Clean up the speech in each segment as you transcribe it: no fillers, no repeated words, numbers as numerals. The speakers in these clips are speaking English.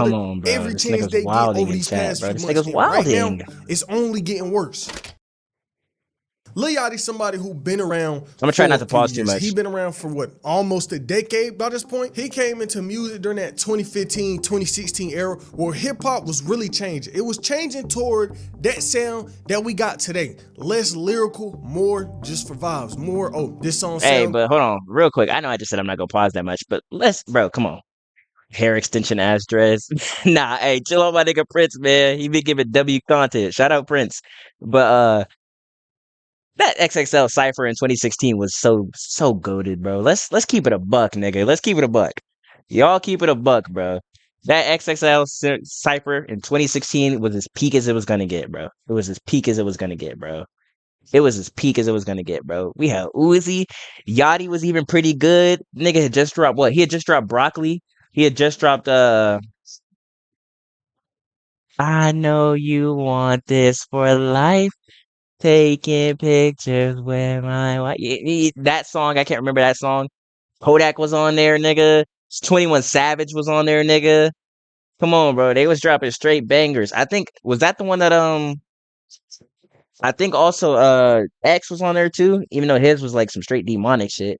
Come brother on, bro. every This chance nigga's they get wilding over in these chat, past bro. few This months. nigga's And right now, wilding. it's only getting worse. Lil Yachty's somebody who been around I'm gonna try for not a to few pause too years. much. He been around for what, almost a decade by this point. He came into music during that 2015, 2016 era where hip hop was really changing. It was changing toward that sound that we got today. Less lyrical, more just for vibes. More, oh, this song Hey, sound. but hold on, real quick. I know I just said I'm not gonna pause that much, but bro, come on. Hair extension ass dress. Nah, hey, chill on my nigga Prince, man. He been giving W content. Shout out Prince. But that XXL cipher in 2016 was so goated, bro. Let's keep it a buck, nigga. Let's keep it a buck. Y'all keep it a buck, bro. That XXL cipher in 2016 was as peak as it was gonna get, bro. It was as peak as it was gonna get, bro. It was as peak as it was gonna get, bro. We had Uzi, Yachty was even pretty good. Nigga had just dropped what? He had just dropped Broccoli. He had just dropped I know you want this for life. Taking pictures with my wife. That song, I can't remember that song. Kodak was on there, nigga. 21 Savage was on there, nigga. Come on, bro. They was dropping straight bangers. I think was that the one that I think also X was on there too, even though his was like some straight demonic shit.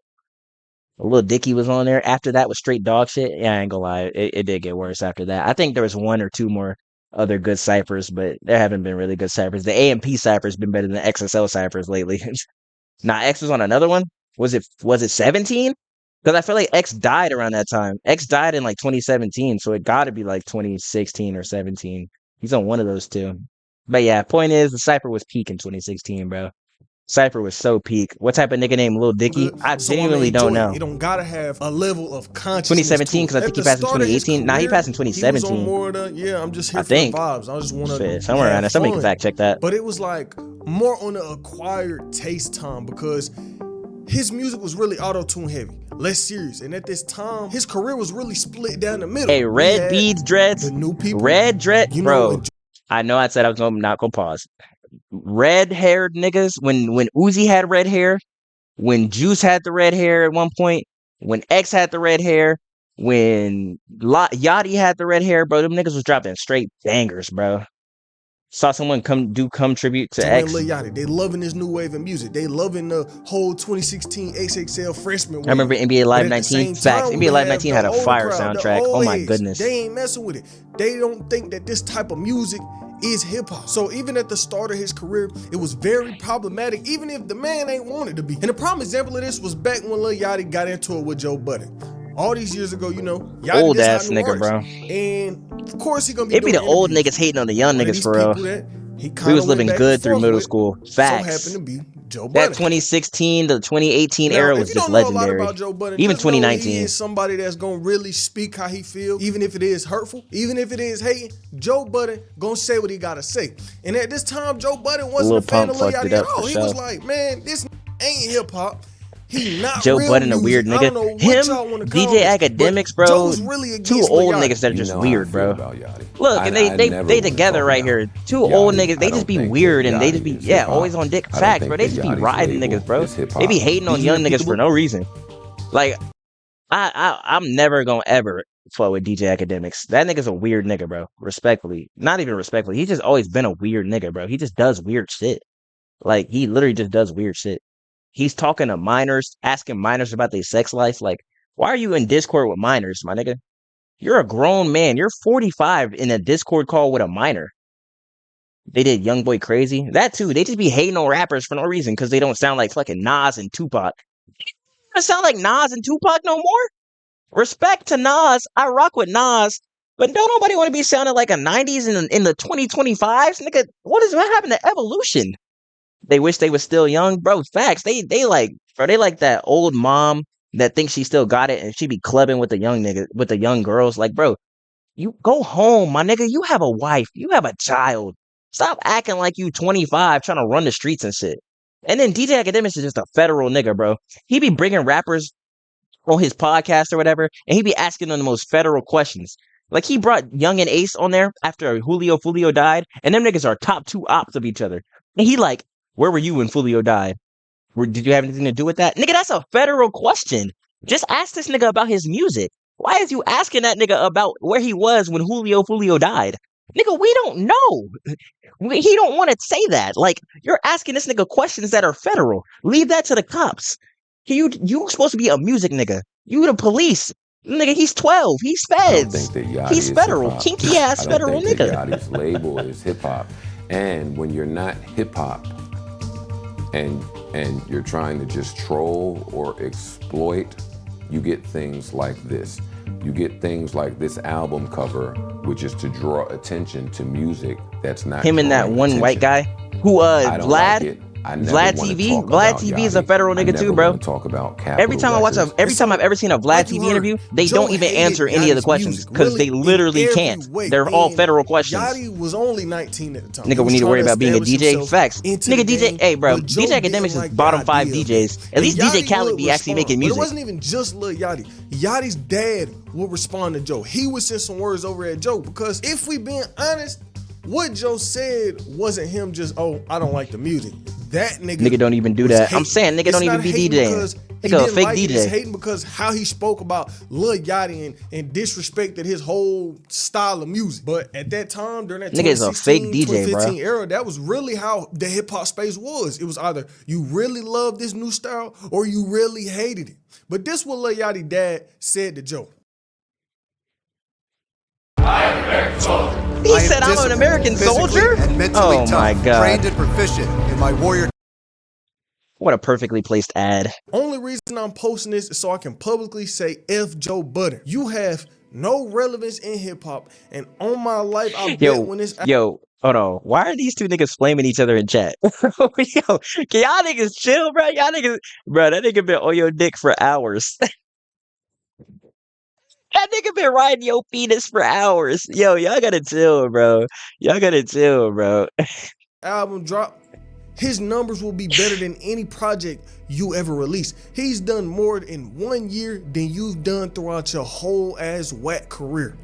A little Dicky was on there. After that was straight dog shit. Yeah, I ain't gonna lie. It did get worse after that. I think there was one or two more other good ciphers, but there haven't been really good ciphers. The AMP cipher's been better than XSL ciphers lately. Nah, X was on another one. Was it 17? Because I feel like X died around that time. X died in like 2017, so it got to be like 2016 or 17. He's on one of those two. But yeah, point is the cipher was peak in 2016, bro. Cypher was so peak. What type of nigga named Lil Dicky? Good, I so I'ma genuinely don't enjoy it. know. It don't gotta have a level of consciousness 2017, to because I it. think At he the passed in start of his 2018. Nah, he career, passed in he was on 2017. more of the, yeah, I'm just here I for the think. vibes. I just want Shit, to somewhere around there. have Somebody can fun. fact check that. But it was like more on the acquired taste time because his music was really auto-tune heavy, less serious. And at this time, his career was really split down the middle. Hey, red beads dreads. The new people, Red dread, you know, bro. I know I said I was not gonna pause. Red haired niggas. When Uzi had red hair, when Juice had the red hair at one point, when X had the red hair, when Yachty had the red hair, bro, them niggas was dropping straight bangers, bro. Saw someone come tribute to Joe X. and Lil Yachty, they loving this new wave of music. They loving the whole 2016 XXL freshman wave. I remember NBA Live But at 19. the same Facts. time, NBA we Live have 19 the had a older fire crowd, the soundtrack. old Oh my heads. goodness. They ain't messing with it. They don't think that this type of music is hip hop. So even at the start of his career, it was very problematic, even if the man ain't wanted to be. And a prime example of this was back when Lil Yachty got into it with Joe Budden. All these years ago, you know, Yachty Old just ass got new nigga, bro. And of course he gonna be It be doing the old interviews. niggas hating on the young One of niggas these for real. people that he We kind was of went living back good and through forth middle with, school. so Facts. happened to be Joe That Budden. 2016 to 2018 Now, era if was you just don't know a lot legendary. about Joe Budden, Even just know he 2019. is somebody that's gonna really speak how he feels, even if it is hurtful, even if it is hating. Joe Budden gonna say what he gotta say. And at this time, Joe Budden wasn't Lil a fan Pump of Lil fucked it Yachty at up for all. He sure. was like, man, this ain't hip hop. He not Joe real Budden, a music. weird I nigga. don't know what Him, y'all want to call DJ this, Academics, but bro. Joe's really Two against Lil old Yachty. niggas that are You just know how I weird, feel bro. about Yachty. Look, and I they never they was a together fan right of here. Two Yachty. old niggas. They I just don't be think weird that and they just Yachty be is hip-hop. always on dick. I don't Facts, think bro. They that just be Yachty's riding label niggas, bro. is hip-hop. They be hating on These young niggas for reputable- no reason. Like I'm never gonna ever fuck with DJ Academics. That nigga's a weird nigga, bro. Respectfully, not even respectfully. He's just always been a weird nigga, bro. He just does weird shit. Like he literally just does weird shit. He's talking to minors, asking minors about their sex life. Like, why are you in Discord with minors, my nigga? You're a grown man. You're 45 in a Discord call with a minor. They did Young Boy Crazy. That too. They just be hating on rappers for no reason because they don't sound like fucking Nas and Tupac. You don't sound like Nas and Tupac no more. Respect to Nas. I rock with Nas. But don't nobody want to be sounding like a 90s in the 2025s? Nigga, what happened to evolution? They wish they was still young, bro. Facts. They like, bro. They like that old mom that thinks she still got it and she be clubbing with the young nigga with the young girls. Like, bro, you go home, my nigga. You have a wife. You have a child. Stop acting like you 25 trying to run the streets and shit. And then DJ Academics is just a federal nigga, bro. He be bringing rappers on his podcast or whatever, and he be asking them the most federal questions. Like he brought Young and Ace on there after Julio Fulio died, and them niggas are top two ops of each other. And he like, where were you when Fulio died? Did you have anything to do with that? Nigga, that's a federal question. Just ask this nigga about his music. Why is you asking that nigga about where he was when Julio died? Nigga, we don't know. He don't want to say that. Like, you're asking this nigga questions that are federal. Leave that to the cops. You supposed to be a music nigga. You the police. Nigga, he's 12. He's I don't feds. think that Yachty He's is federal. hip-hop. Kinky ass I don't federal think that nigga. Yachty's label is hip-hop. And when you're not hip-hop and you're trying to just troll or exploit, you get things like this. You get things like this album cover, which is to draw attention to music that's not Him and that drawing one attention. white guy who I don't like Vlad. it. I never Vlad wanna TV. talk Vlad about TV is a Yachty. federal I nigga never too, bro. wanna talk about Every time I watch Capitol every time I've ever seen a Vlad Like you TV heard, interview, they Joe don't even hated answer any of the Yachty's questions music, because they really, in literally every can't. way. They're all And federal questions. Yachty was only 19 at the time. Nigga, He we was need to trying worry about being a establish DJ. himself Facts. into Nigga, the DJ, game, hey, bro, but Joe DJ Academics didn't is like bottom the 5 idea of DJs. it. At least And DJ Yachty Khaled would be actually respond, making but music. it wasn't even just Lil Yachty. Yachty's dad would respond to Joe. He would send some words over at Joe because if we being honest, what Joe said wasn't him just, oh, I don't like the music. That nigga don't even do was that. hating. I'm saying nigga It's don't even not be hating DJing. because he Nigga a didn't fake like it. It's DJ. hating because how he spoke about Lil Yachty and disrespected his whole style of music. But at that time, during that Nigga is a fake 2016, DJ, bro. 2015 era, that was really how the hip hop space was. It was either you really loved this new style or you really hated it. But this what Lil Yachty dad said to Joe. He said I'm an American soldier? And mentally Oh tough, my god. trained and proficient in my warrior. What a perfectly placed ad. Only reason I'm posting this is so I can publicly say F Joe Budden. You have no relevance in hip hop, and on my life, I bet when this Yo, hold on. Why are these two niggas flaming each other in chat? Yo, can y'all niggas chill, bro? Y'all niggas, bro, that nigga been on your dick for hours. That nigga been riding your penis for hours. Yo, y'all gotta chill, bro. Y'all gotta chill, bro. album drop, his numbers will be better than any project you ever release. He's done more in 1 year than you've done throughout your whole ass whack career.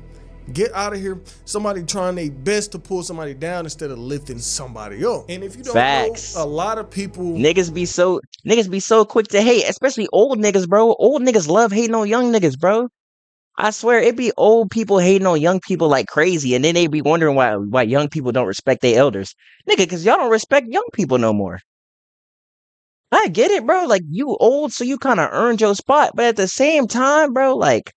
Get out of here. Somebody trying their best to pull somebody down instead of lifting somebody up. And if you don't Facts. know, a lot of people Niggas be so quick to hate, especially old niggas, bro. Old niggas love hating on young niggas, bro. I swear it be old people hating on young people like crazy, and then they be wondering why young people don't respect their elders. Nigga, cause y'all don't respect young people no more. I get it, bro. Like, you old, so you kind of earned your spot, but at the same time, bro, like,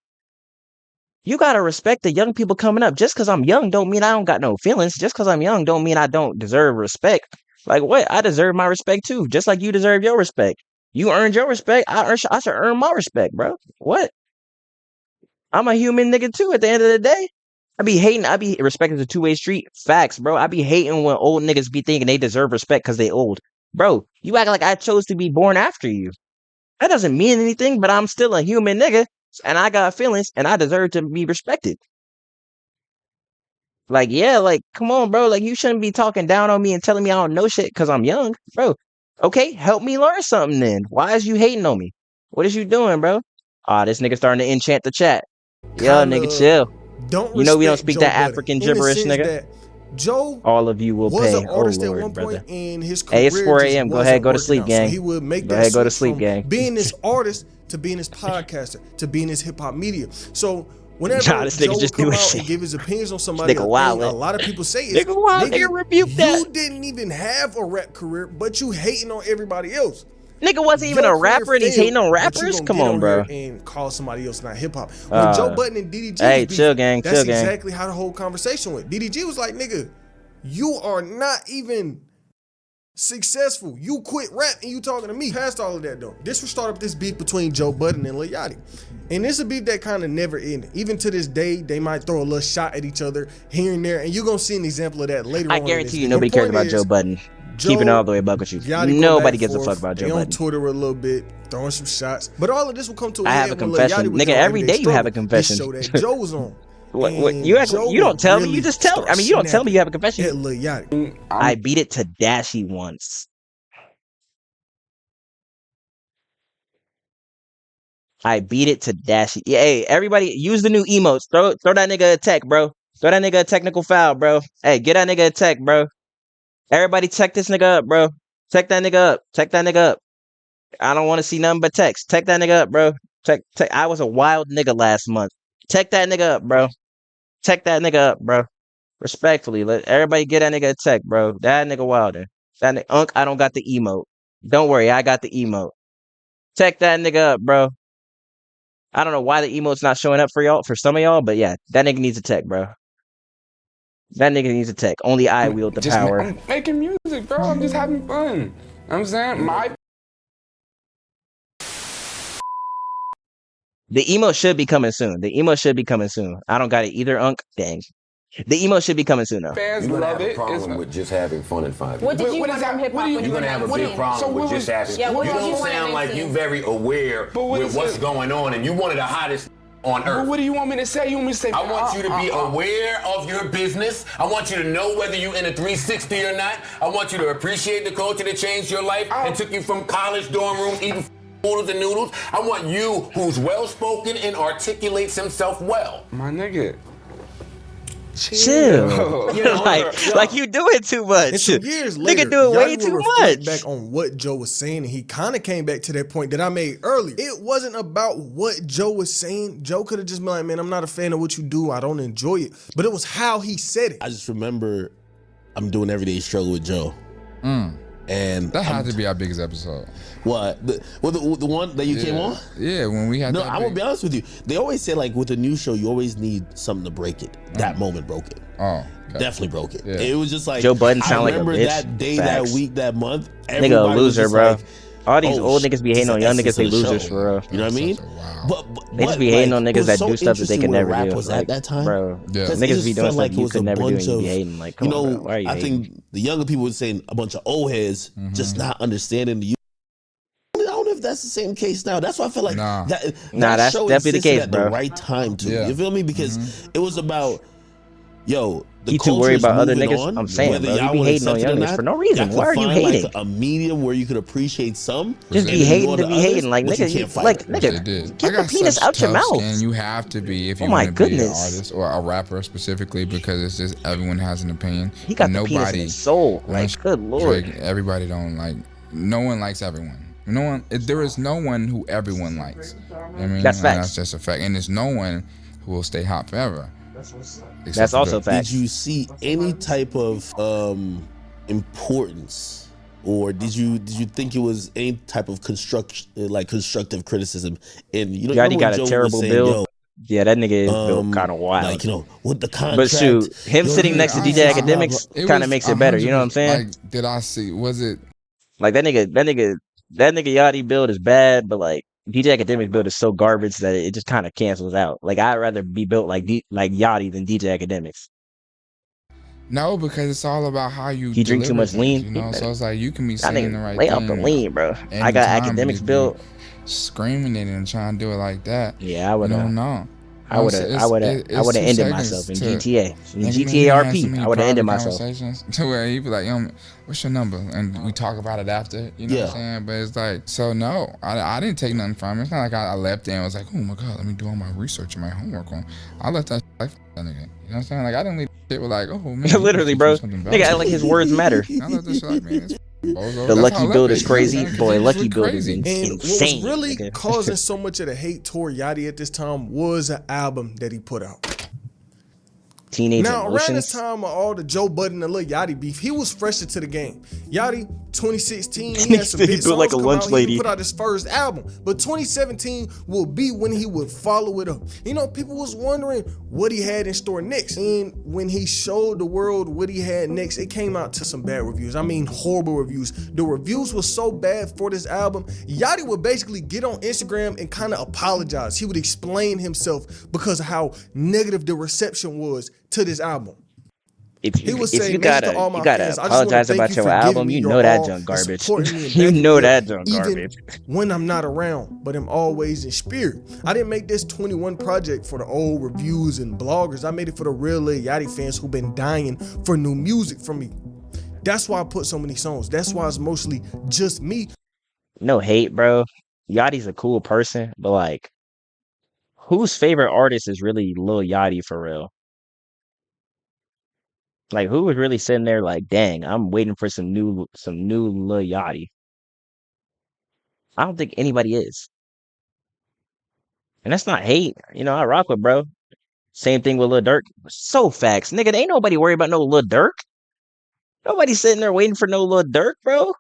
you gotta respect the young people coming up. Just cause I'm young don't mean I don't got no feelings. Just cause I'm young don't mean I don't deserve respect. Like, what? I deserve my respect too, just like you deserve your respect. You earned your respect. I should earn my respect, bro. What? I'm a human nigga too at the end of the day. I be respecting the two-way street. Facts, bro. I be hating when old niggas be thinking they deserve respect because they old. Bro, you act like I chose to be born after you. That doesn't mean anything, but I'm still a human nigga, and I got feelings, and I deserve to be respected. Like, yeah, like, come on, bro. Like, you shouldn't be talking down on me and telling me I don't know shit because I'm young. Bro, okay, help me learn something then. Why is you hating on me? What is you doing, bro? This nigga starting to enchant the chat. Yo, nigga, chill. don't You know we don't respect speak Joe that Budden, African in the gibberish, sense nigga. that Joe All of you will was pay. an Oh, artist at Lord, one brother. point in his career. Hey, it's 4 just a.m. Go wasn't ahead, go to working sleep, out. gang. So he would make Go that ahead, go to switch sleep, from gang. being this artist to being this podcaster to being this hip hop media. So whenever Nah, this nigga Joe would just come doing out shit. and give his opinions on somebody, Nigga a wildin'. lot of people say is, Nigga wild, nigga rebuke you that. didn't even have a rap career, but you hating on everybody else. Nigga wasn't even Your a rapper and he's career hating on failed, but you rappers? gonna Come get on, bro. here and call somebody else not hip hop. When Joe Budden and DDG Hey, was chill, beefing, gang, that's chill, gang. exactly how the whole conversation went. DDG was like, nigga, you are not even successful. You quit rap and you talking to me. Past all of that though, this will start up this beef between Joe Budden and Lil Yachty. And this is a beef that kind of never ended. Even to this day, they might throw a little shot at each other here and there, and you're gonna see an example of that later on. I guarantee you nobody cares about Joe Budden. Joe, Keeping it all the way buck with you. Yachty go Nobody back gives a forth. fuck about They Joe on Budden. Twitter a little bit, throwing some shots. But all of this will come to a I head have a when Lil confession. Yachty was Nigga, on every Everyday day you have a Struggle, confession. this show that Joe was on. What And you Joe don't tell me, really you just tell me. I mean, you don't tell me you have a confession. at Lil Yachty. I beat it to Dashy once. I beat it to Dashy. Yeah, hey, everybody, use the new emotes. Throw that nigga a tech, bro. Throw that nigga a technical foul, bro. Hey, get that nigga a tech, bro. Everybody tech this nigga up, bro. Tech that nigga up. Tech that nigga up. I don't want to see nothing but text. Tech that nigga up, bro. Tech. I was a wild nigga last month. Tech that nigga up, bro. Tech that nigga up, bro. Respectfully, let everybody get that nigga a tech, bro. That nigga wilder. That nigga, Unc, I don't got the emote. Don't worry, I got the emote. Tech that nigga up, bro. I don't know why the emote's not showing up for y'all, for some of y'all, but yeah, that nigga needs a tech, bro. That nigga needs a tech. Only I wield the power. I'm making music, bro. I'm just having fun. You know what I'm saying? The emote should be coming soon. The emote should be coming soon. I don't got it either, Unc. Dang. The emote should be coming soon, though. Fans You're gonna love have a it. problem with just having fun and fun. What did you What want is that? from hip What hop? do you- You're gonna have a big problem with just having. Yeah, You what did you don't want sound it like to? you very aware But what with is what's it? going on, and you one of the hottest on But earth. what do you want me to say? You want me to say? I want you to be aware of your business. I want you to know whether you're in a 360 or not. I want you to appreciate the culture that changed your life and took you from college dorm rooms eating oodles and noodles. I want you who's well-spoken and articulates himself well. My nigga. Chill. You know, like you doing too much. And some years later, nigga doing way Yachty will too reflect much. back on what Joe was saying, and he kind of came back to that point that I made earlier. It wasn't about what Joe was saying. Joe could have just been like, man, I'm not a fan of what you do. I don't enjoy it. But it was how he said it. I just remember I'm doing Everyday Struggle with Joe. And That had to be our biggest episode. what? The one that you came on? Yeah, when we had No, that I'm gonna be honest with you. They always say like with a new show, you always need something to break it. That moment broke it. Oh, okay. Definitely broke it. Yeah. It was just like Joe Budden I sound like a remember bitch. that day, Facts. that week, that month. Nigga a everybody was loser, just bro. like, All these oh, old niggas be hating this on is young the niggas, they essence of the losers show. for real. You know what I mean? Wow. They just be hating on niggas what's that so do stuff that they interesting can with never rap do. was Like, at that time. bro. Yeah. 'Cause it Niggas just be doing felt stuff like it you was could a never do and bunch you be of, hating. Like, come you know, on, bro. Why are you I hating? think the younger people were saying a bunch of old heads just not understanding the. I don't know if that's the same case now. That's why I feel like Nah. that That's show definitely the existed case, at bro. the right time too. Yeah. You feel me? Because it was about, yo, the You too culture worried is about other moving niggas? on, I'm saying, whether bro, you y'all be wanna hating on accept it or young niggas not, for no reason. y'all could Why are you find, like, hating? a medium where you could appreciate some. Just They be did. hating more to than be hating. others, Like, but you nigga, can't fight like, it. Which they nigga, did. get the penis such out your tough mouth. skin. You have to be if you Oh my want to be an goodness. artist or a rapper specifically, because it's just everyone has an opinion. He got And the penis in nobody, his soul. Like, unless good lord. Drake, everybody don't like. No one likes everyone. No one. There is no one who everyone likes. I mean, That's and facts. that's just a fact. And there's no one who will stay hot forever. That's also fact. facts. Did you see any type of importance, or did you think it was any type of constructive criticism? And you know, Yachty remember got when a Joe was terrible saying, build. yo, Yeah, that nigga is built kind of wild. like, you know, with the contract. But shoot, him yo, sitting yeah, next to I- DJ I- Academics It kind of was makes it better. You know what I'm saying? Like, did I see? Was it? Like that nigga Yachty build is bad, but like DJ Academics build is so garbage that it just kind of cancels out. Like I'd rather be built like like Yachty than DJ Academics. No, because it's all about how you. He drink too deliver much things, lean. you know. So it's like you can be That saying the nigga right lay thing. off the lean, bro. I got anytime, but Academics if you built. screaming it and trying to do it like that. Yeah, I would You have. don't know. I would have ended myself in GTA. In GTA RP, I would have ended myself. To where he'd be like, yo, what's your number? And we talk about it after, you know what I'm saying? But it's like, so no, I didn't take nothing from it. It's not like I left there and was like, oh my God, let me do all my research and my homework on. I left that like that nigga. You know what I'm saying? Like I didn't leave shit with like, oh man. Literally, bro. Nigga act like his words matter. I left this shit like, man, it's bozo. The That's Lucky how I build left is it, crazy. you know what I'm saying? 'Cause Boy, he was Lucky really build is crazy. And what was insane. really nigga. causing so much of the hate toward Yachty at this time was an album that he put out. Teenage Now, around this Emotions. time of all the Joe Budden and Lil Yachty beef, he was fresher to the game. Yachty, 2016, he had some He big built songs like a come lunch out. lady. He put out his first album. But 2017 will be when he would follow it up. You know, people was wondering what he had in store next. And when he showed the world what he had next, it came out to some bad reviews. I mean, horrible reviews. The reviews were so bad for this album, Yachty would basically get on Instagram and kind of apologize. He would explain himself because of how negative the reception was to this album. If He you, was if saying, you "Man, gotta, to all my you gotta fans, I just wanna apologize thank about you your for album, giving me you your know that all junk and garbage. supporting me and You backing know me that up, junk even garbage. when I'm not around, but I'm always in spirit. I didn't make this 21 project for the old reviews and bloggers. I made it for the real Lil Yachty fans who've been dying for new music from me. That's why I put so many songs. That's why it's mostly just me. No hate, bro. Yachty's a cool person, but like, whose favorite artist is really Lil Yachty for real? Like, who was really sitting there like, dang, I'm waiting for some new Lil Yachty? I don't think anybody is. And that's not hate. You know, I rock with bro. Same thing with Lil Durk. So facts, nigga. Ain't nobody worried about no Lil Durk. Nobody sitting there waiting for no Lil Durk, bro.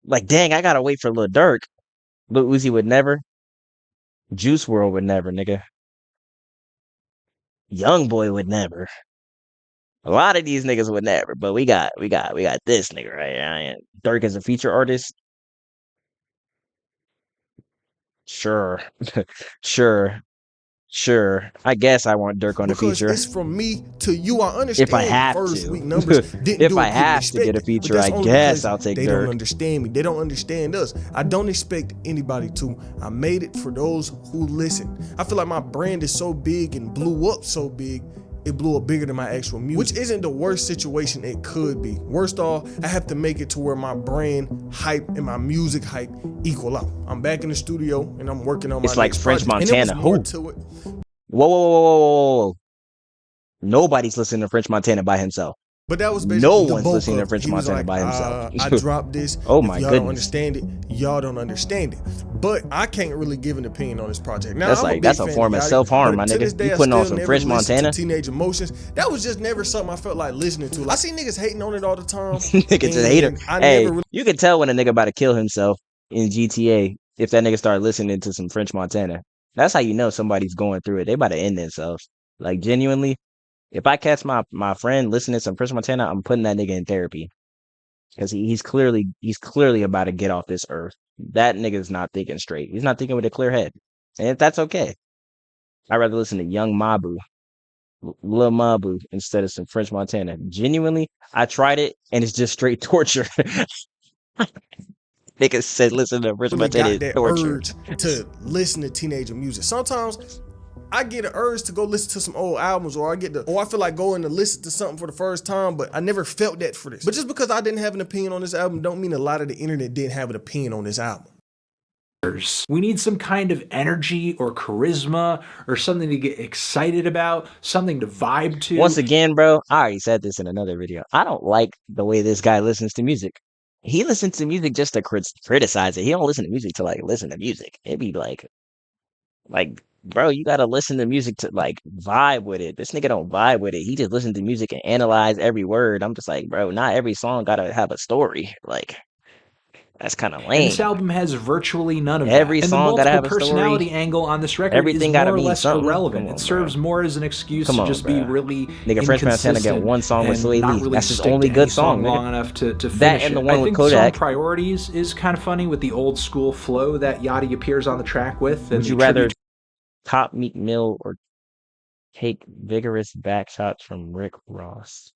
Like, dang, I gotta wait for Lil Durk. Lil Uzi would never. Juice World would never, nigga. Young Boy would never. A lot of these niggas would never. But we got this nigga right here. Durk as a feature artist. Sure, sure. I guess I want Durk on a Because feature. it's from me to you. I understand If I have first to. week numbers didn't If do I what people have to get a expected, feature, but that's I only guess because I'll take they Durk. don't understand me. They don't understand us. I don't expect anybody to. I made it for those who listen. I feel like my brand is so big and blew up so big, it blew up bigger than my actual music, which isn't the worst situation it could be. Worst off, I have to make it to where my brand hype and my music hype equal out. I'm back in the studio and I'm working on my It's like next French project. And Montana. there was more Who? to it. Whoa. Nobody's listening to French Montana by himself. But that was No basically the one's bulk listening to of it. French He was Montana like, by himself. I dropped this. Oh If my y'all don't goodness. understand it, y'all don't understand it. But I can't really give an opinion on this project. Now, That's I'm like big that's a fan form of Yachty, self-harm, but my to nigga. this day, You I putting on still some never French listened to Montana? Teenage Emotions. That was just never something I felt like listening to. I see niggas hating on it all the time. Nigga just hater. and I Hey, never really you can tell when a nigga about to kill himself in GTA if that nigga start listening to some French Montana. That's how you know somebody's going through it. They about to end themselves. Like genuinely, if I catch my friend listening to some French Montana, I'm putting that nigga in therapy because he's clearly about to get off this earth. That nigga's not thinking straight. He's not thinking with a clear head, and that's okay. I'd rather listen to Young Mabu, Lil Mabu, instead of some French Montana. Genuinely, I tried it, and it's just straight torture. Nigga said listen to French Montana got is that torture. urge to listen to teenager music. Sometimes I get an urge to go listen to some old albums, or I feel like going to listen to something for the first time, but I never felt that for this. But just because I didn't have an opinion on this album don't mean a lot of the internet didn't have an opinion on this album. We need some kind of energy or charisma or something to get excited about, something to vibe to. Once again, bro, I already said this in another video. I don't like the way this guy listens to music. He listens to music just to criticize it. He don't listen to music to like listen to music. It'd be like, bro, you gotta listen to music to like vibe with it. This nigga don't vibe with it. He just listens to music and analyze every word. I'm just like, bro, not every song gotta have a story. Like, that's kind of And lame. this album has virtually none of Every that. And the song gotta multiple have a story. personality angle on this record Everything is gotta more or mean less something. irrelevant. Come on, It serves bro. more as an excuse Come to on, just be bro. really Nigga, French Montana got one song with and Sway not Lee. really That's his stick to only any good song, nigga. long enough to finish That and the it. one I with think Kodak. Song Priorities is kind of funny with the old school flow that Yachty appears on the track with. And Would you the rather tribute top Meek Mill or take vigorous back shots from Rick Ross?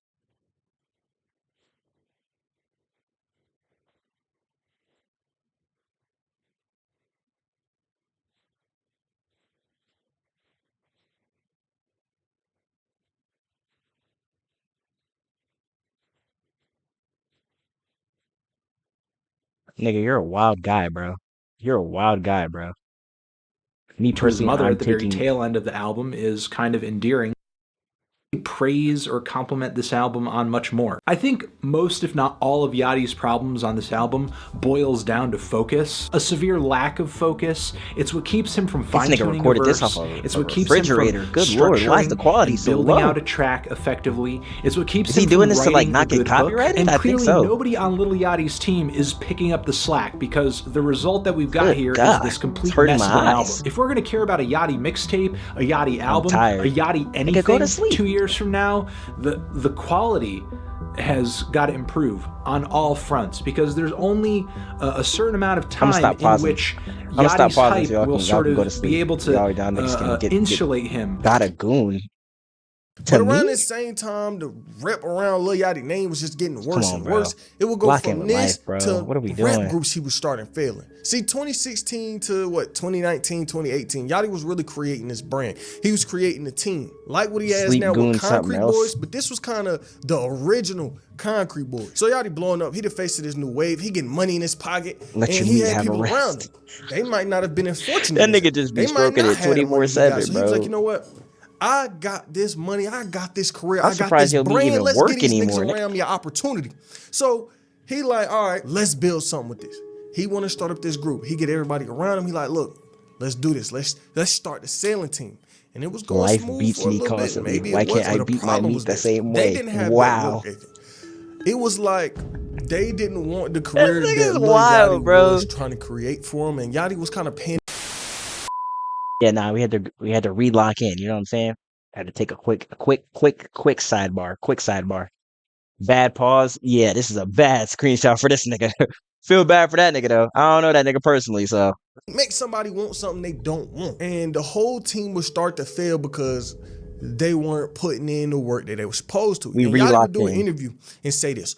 Nigga, you're a wild guy, bro. You're a wild guy, bro. Me to his personally, mother I'm at the very taking. tail end of the album is kind of endearing. Praise or compliment this album on much more. I think most, if not all, of Yachty's problems on this album boils down to focus, a severe lack of focus. It's what keeps him from This fine-tuning nigga a recorded this verse. off It's a what keeps him refrigerator. from Good lord, why is the structuring quality and so building low? out a track effectively. It's what keeps Is him he from doing this to like writing not a get good book. copyrighted? And I think clearly, so. nobody on Lil Yachty's team is picking up the slack because the result that we've got Good here is God, this it's complete hurting mess of my an eyes. album. If we're gonna care about a Yachty mixtape, a Yachty album, tired. a Yachty Nigga, anything, go to sleep. 2 years from now, the quality has got to improve on all fronts because there's only a certain amount of I'ma time stop in pausing. which I'ma stop Yachty's pausing hype so y'all will can- sort y'all can go to of sleep. be able Y'all niggas can to get insulate him. Got a goon. But To around me? this same time, the rep around Lil Yachty name was just getting worse on, and bro. worse. It would go Locking from with this life, bro. to What are we rap doing? groups he was starting failing. See, 2016 to 2019, 2018, Yachty was really creating this brand. He was creating a team, like what he has Sleep now Goon, with something Concrete else. Boys, but this was kind of the original Concrete Boys. So Yachty blowing up, he the face of this new wave. He getting money in his pocket, Let and your he meat had have a people rest. around him. They might not have been as fortunate. That as nigga him. just be They might stroking not it have the money he got. 24/7, So he was bro. like, you know what? I got this money. I got this career. I'm I got surprised this he'll be brand. even Let's work get these anymore, niggas nigga. around me an opportunity. So he like, all right, let's build something with this. He want to start up this group. He get everybody around him. He like, look, let's do this. Let's start the sailing team. And it was going Life smooth beats for a me little bit. constantly. Maybe Why it was, can't I but the beat my problem meat was the this. same They way? didn't have that Wow. work ethic. It was like they didn't want the This career that nigga's Lil wild, Yachty bro. was trying to create for him, and Yachty was kind of paying. Yeah, nah, we had to relock in. You know what I'm saying? Had to take a quick sidebar. Quick sidebar. Bad pause. Yeah, this is a bad screenshot for this nigga. Feel bad for that nigga though. I don't know that nigga personally, so Make somebody want something they don't want. And the whole team would start to fail because they weren't putting in the work that they were supposed to. we And Yachty would relocked do an in. interview and say this.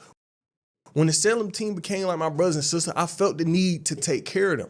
When the Salem team became like my brothers and sisters, I felt the need to take care of them.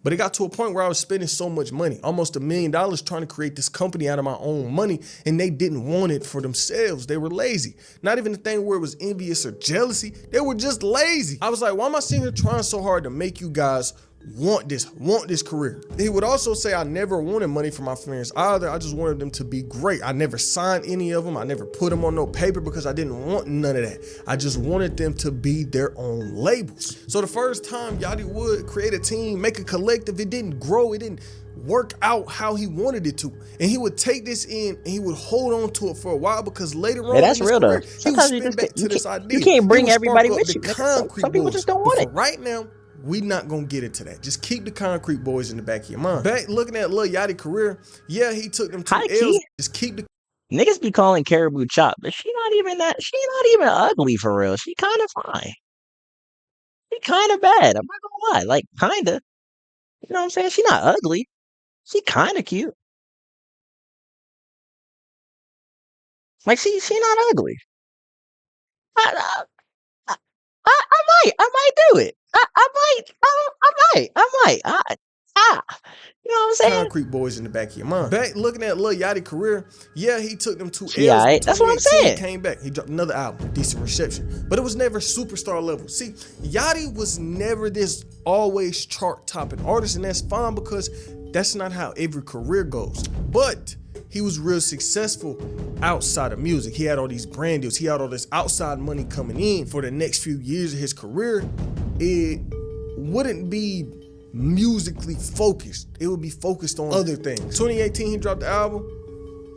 But it got to a point where I was spending so much money, almost $1 million, trying to create this company out of my own money, and they didn't want it for themselves. They were lazy. Not even the thing where it was envious or jealousy. They were just lazy. I was like, why am I sitting here trying so hard to make you guys want this career? He would also say I never wanted money from my friends either. I just wanted them to be great. I never signed any of them. I never put them on no paper because I didn't want none of that. I just wanted them to be their own labels. So the first time Yachty would create a team, make a collective, it didn't grow. It didn't work out how he wanted it to. And he would take this in and he would hold on to it for a while because later on Yeah, that's in his real though. career, he would Sometimes you spin just back to this idea. you can't bring He would everybody spark up with the you. Concrete Some people Boys. just don't But want for it. right now, we not gonna get into that. Just keep the Concrete Boys in the back of your mind. Back looking at Lil Yachty career, yeah, he took them 2 High L's. key. Just keep the Niggas be calling Caribou Chop, but she not even ugly for real. She kind of fine. She kind of bad. I'm not gonna lie. Like, kinda. You know what I'm saying? She not ugly. She kind of cute. Like, she not ugly. I, I, I might do it. I might. You know what I'm saying? Concrete Boys in the back of your mind. Back looking at Lil Yachty career, yeah, he took them 2 She L's. alright. But That's what I'm 2018 saying. came back. He dropped another album, decent reception, but it was never superstar level. See, Yachty was never this always chart topping artist, and that's fine because that's not how every career goes. But he was real successful outside of music. He had all these brand deals. He had all this outside money coming in for the next few years of his career. It wouldn't be musically focused. It would be focused on other things. 2018, he dropped the album.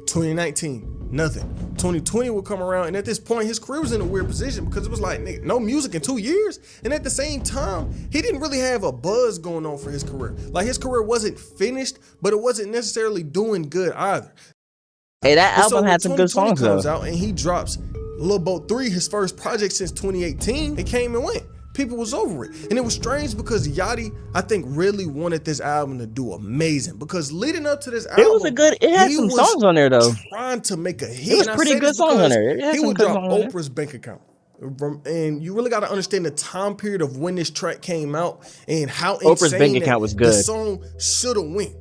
2019, nothing. 2020 would come around, and at this point, his career was in a weird position because it was like, nigga, no music in 2 years. And at the same time, he didn't really have a buzz going on for his career. Like, his career wasn't finished, but it wasn't necessarily doing good either. Hey, that And so album when had some good 2020 songs though. comes out and he drops Lil Boat 3, his first project since 2018, it came and went. People was over it. And it was strange because Yachty, I think, really wanted this album to do amazing. Because leading up to this album, It had some songs on there though. trying to make a hit. It was And I pretty say good this songs on because there. It had he some would good drop songs on there. Oprah's bank account. And you really got to understand the time period of when this track came out and how Oprah's insane bank that account was the good. song should have went.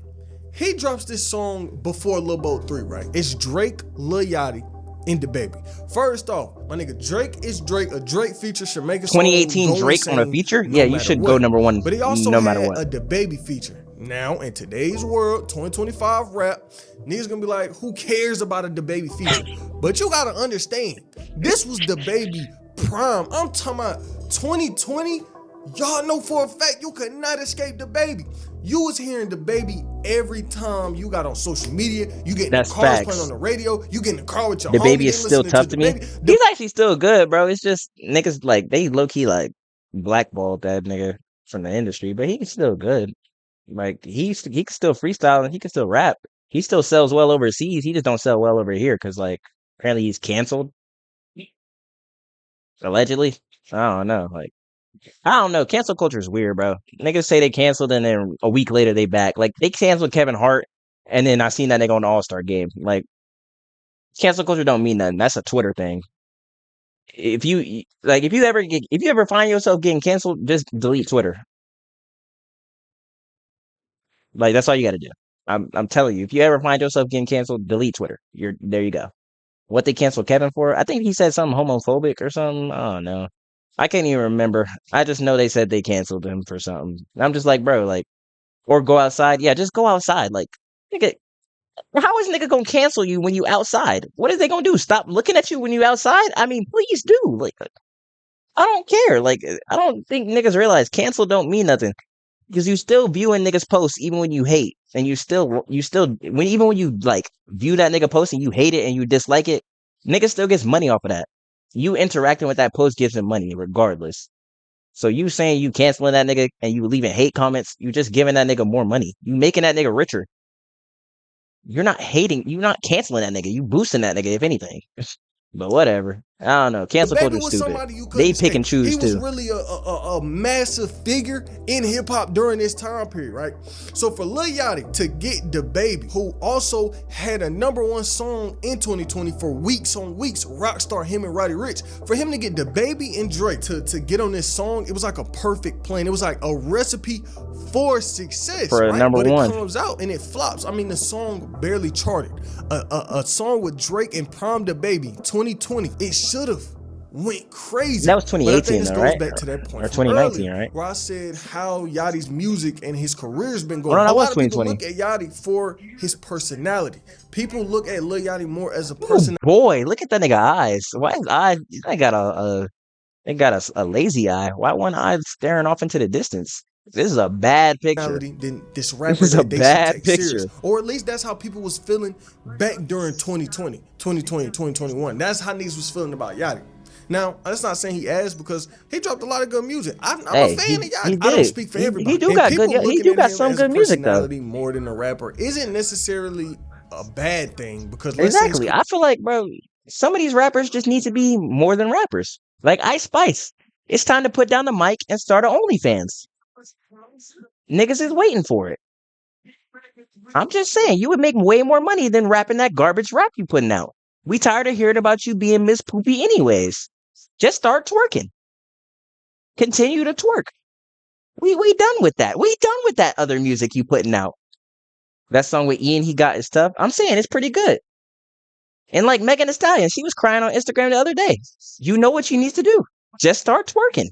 He drops this song before Lil Boat 3, right? It's Drake, Lil Yachty, and DaBaby. First off, my nigga, Drake is Drake. A Drake feature should make a song 2018 go Drake on a insane feature? no Yeah, you matter should what. go number one But he also no had matter what. a DaBaby feature. Now, in today's world, 2025 rap, niggas gonna be like, who cares about a DaBaby feature? But you gotta understand, this was DaBaby prime. I'm talking about 2020. Y'all know for a fact you could not escape DaBaby. You was hearing DaBaby every time you got on social media. You get in That's the cars facts. playing on the radio. You get in the car with your The homie. baby they is still listening tough to me. DaBaby. He's actually still good, bro. It's just niggas like they low key like blackballed that nigga from the industry, but he's still good. Like he can still freestyle and he can still rap. He still sells well overseas. He just don't sell well over here because like apparently he's canceled. Allegedly. I don't know. Like I don't know. Cancel culture is weird, bro. Niggas say they canceled and then a week later they back. Like they canceled Kevin Hart and then I seen that nigga on the All-Star game. Like cancel culture don't mean nothing. That's a Twitter thing. If you ever find yourself getting canceled, just delete Twitter. Like that's all you got to do. I'm telling you, if you ever find yourself getting canceled, delete Twitter. There you go. What they canceled Kevin for? I think he said something homophobic or something. I don't know. I can't even remember. I just know they said they canceled him for something. I'm just like, bro, like, or go outside. Yeah, just go outside. Like, nigga, how is nigga gonna cancel you when you outside? What is they gonna do? Stop looking at you when you outside? I mean, please do. Like, I don't care. Like, I don't think niggas realize cancel don't mean nothing. because you still viewing niggas posts even when you hate, and even when you like view that nigga post and you hate it and you dislike it, nigga still gets money off of that. You interacting with that post gives him money regardless. So you saying you canceling that nigga and you leaving hate comments, you just giving that nigga more money. You making that nigga richer. You're not hating, you're not canceling that nigga. You boosting that nigga, if anything. But whatever. I don't know. Cancel culture is stupid. They pick and choose he was too. really a massive figure in hip hop during this time period, right? So for Lil Yachty to get DaBaby, who also had a #1 song in 2020 for weeks on weeks, Rockstar, him and Roddy Ricch, for him to get DaBaby and Drake to get on this song, it was like a perfect plan. It was like a recipe for success, for right? number but one. It comes out and it flops. I mean, the song barely charted. A song with Drake and Prime DaBaby, 2020, it should have went crazy. That was 2018 though, though, right? Back to that point Or 2019, earlier, right? where I said how Yachty's music and his career's been going. Oh, no, that a was lot of people 2020. look at Yachty for his personality. People look at Lil Yachty more as a person. Boy, look at that nigga eyes. Why his eye? I got a lazy eye. Why one eye staring off into the distance? This is a bad picture. Than this rapper This is a that they bad should take serious. picture. Or at least that's how people was feeling back during 2020, 2021. That's how niggas was feeling about Yachty. Now, that's not saying he ass, because he dropped a lot of good music. I'm a fan of Yachty. I don't speak for everybody. He do got good. He do got some good music though. More than a rapper isn't necessarily a bad thing, because Exactly. I feel like, bro, some of these rappers just need to be more than rappers. Like Ice Spice. It's time to put down the mic and start an OnlyFans. Niggas is waiting for it. I'm just saying, you would make way more money than rapping that garbage rap you putting out. We tired of hearing about you being Miss Poopy anyways. Just start twerking. Continue to twerk. We done with that. We done with that other music you putting out. That song with Ian, He Got His Stuff. I'm saying it's pretty good. And like Megan Thee Stallion, she was crying on Instagram the other day. You know what you need to do. Just start twerking.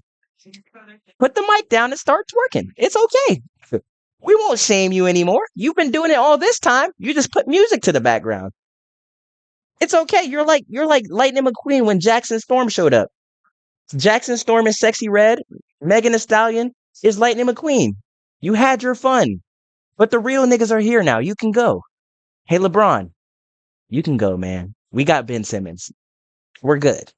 Put the mic down and start twerking. It's okay. We won't shame you anymore. You've been doing it all this time. You just put music to the background. It's okay. You're like Lightning McQueen when Jackson Storm showed up. Jackson Storm is Sexy Red. Megan Thee Stallion is Lightning McQueen. You had your fun. But the real niggas are here now. You can go. Hey, LeBron, you can go, man. We got Ben Simmons. We're good.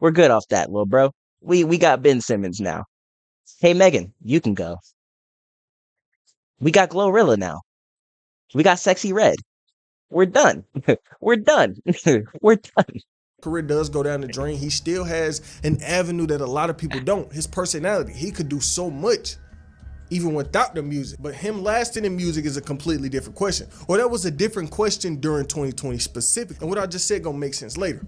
We're good off that, little bro. We got Ben Simmons now. Hey, Megan, you can go. We got Glorilla now. We got Sexy Red. We're done. We're done. We're done. Career does go down the drain. He still has an avenue that a lot of people don't. His personality. He could do so much even without the music. But him lasting in music is a completely different question. Or that was a different question during 2020 specific. And what I just said gonna make sense later.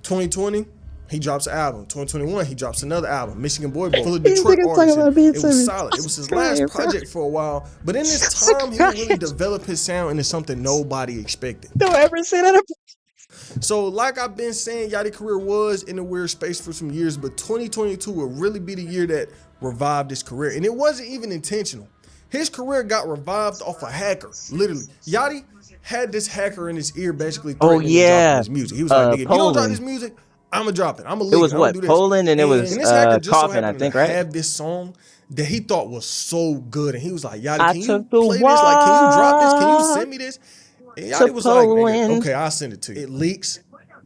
2020, he drops an album. 2021, he drops another album. Michigan Boy Band, full of Detroit artists. It was solid. It was his last project for a while. But in this time, he really developed his sound into something nobody expected. Don't ever say that. So like I've been saying, Yachty's career was in a weird space for some years, but 2022 will really be the year that revived his career. And it wasn't even intentional. His career got revived off a hacker, literally. Yachty had this hacker in his ear basically threatening to drop his music. He was like, nigga, if you don't drop this music, I'm gonna drop it. I'm gonna leave. It was what? Poland, and it was this hacker just Coffin, I think, right? Had this song that he thought was so good, and he was like, Yachty, I can you took the play this? Like, can you drop this? Can you walk send me this? And Yachty was like, Poland. okay, I'll send it to you. It leaks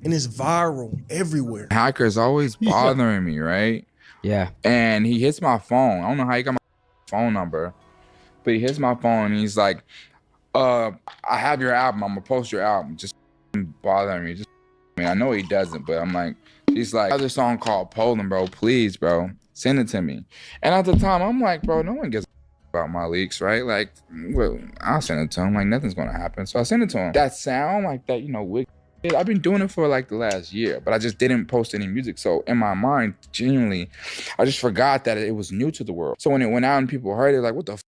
and it's viral everywhere. Hacker's always bothering me, right? Yeah. And he hits my phone. I don't know how he got my phone number, but he hits my phone and he's like, I have your album. I'm gonna post your album. Just bothering me. I know he doesn't, but I'm like, he's like, another song called Poland, bro. Please, bro, send it to me. And at the time, I'm like, bro, no one gives about my leaks, right? Like, well, I'll send it to him. Like, nothing's gonna happen. So I send it to him. That sound, like that, I've been doing it for like the last year, but I just didn't post any music. So in my mind, genuinely, I just forgot that it was new to the world. So when it went out and people heard it, like, what the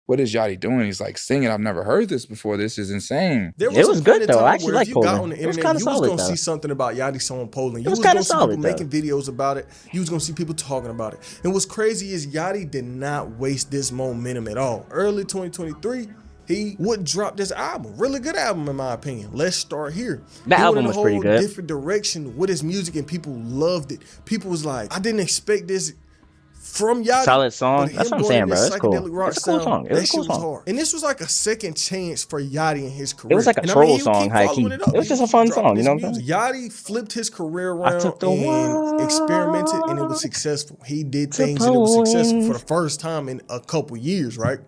what is Yachty doing? He's like singing, I've never heard this before. This is insane. It was good though. I actually like Poland. Got on the internet, you was gonna see something about Yachty song Poland. You was gonna see people making videos about it. You was gonna see people talking about it. And what's crazy is Yachty did not waste this momentum at all. Early 2023, he would drop this album. Really good album in my opinion. Let's start here. That album was pretty good. Different direction with his music and people loved it. People was like, I didn't expect this from Yachty. Solid song. But That's him what I'm going saying, in bro. this It's cool. psychedelic rock It's a cool sound, song. It was that a cool shit was song. hard. And this was like a second chance for Yachty in his career. It was like a and troll he would song, keep high following key. it up. It was He just a would fun keep dropping song, you his know what I'm saying? music. Yachty flipped his career I around took the and experimented, and it was walk successful. He did to things and it was successful for point. the first time in a couple years, right?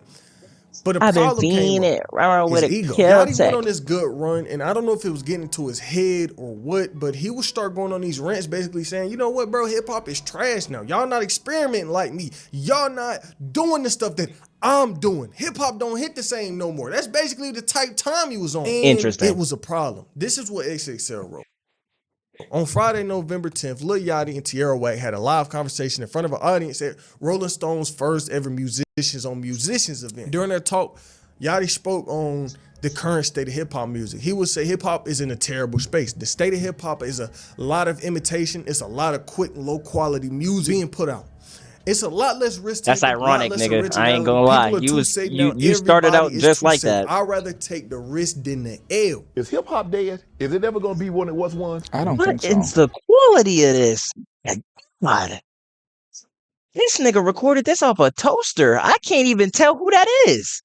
But the I've been problem came seeing up. it around with His a ego. kill Yachty went on this good run, and I don't know if it was getting into his head or what, but he would start going on these rants basically saying, you know what, bro, hip-hop is trash now. Y'all not experimenting like me. Y'all not doing the stuff that I'm doing. Hip-hop don't hit the same no more. That's basically the type time he was on. And Interesting. it was a problem. This is what XXL wrote. On Friday, November 10th, Lil Yachty and Tierra Whack had a live conversation in front of an audience at Rolling Stone's first ever Musicians on Musicians event. During their talk, Yachty spoke on the current state of hip-hop music. He would say hip-hop is in a terrible space. The state of hip-hop is a lot of imitation. It's a lot of quick, low-quality music being put out. It's a lot less risk. That's ironic, nigga. I ain't gonna lie. You started out just like that. I'd rather take the risk than the L. Is hip hop dead? Is it ever gonna be what it was once? I don't What think so. is the quality of this? God. This nigga recorded this off a toaster. I can't even tell who that is.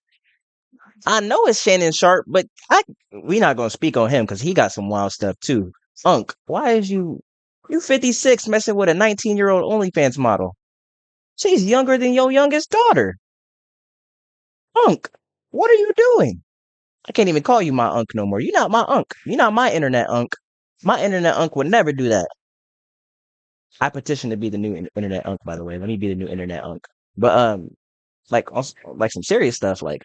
I know it's Shannon Sharp, but we not gonna speak on him because he got some wild stuff too. Unk, why is you 56 messing with a 19-year-old OnlyFans model? She's younger than your youngest daughter. Unk, what are you doing? I can't even call you my unk no more. You're not my unk. You're not my internet unk. My internet unk would never do that. I petition to be the new internet unk, by the way. Let me be the new internet unk. But like some serious stuff. Like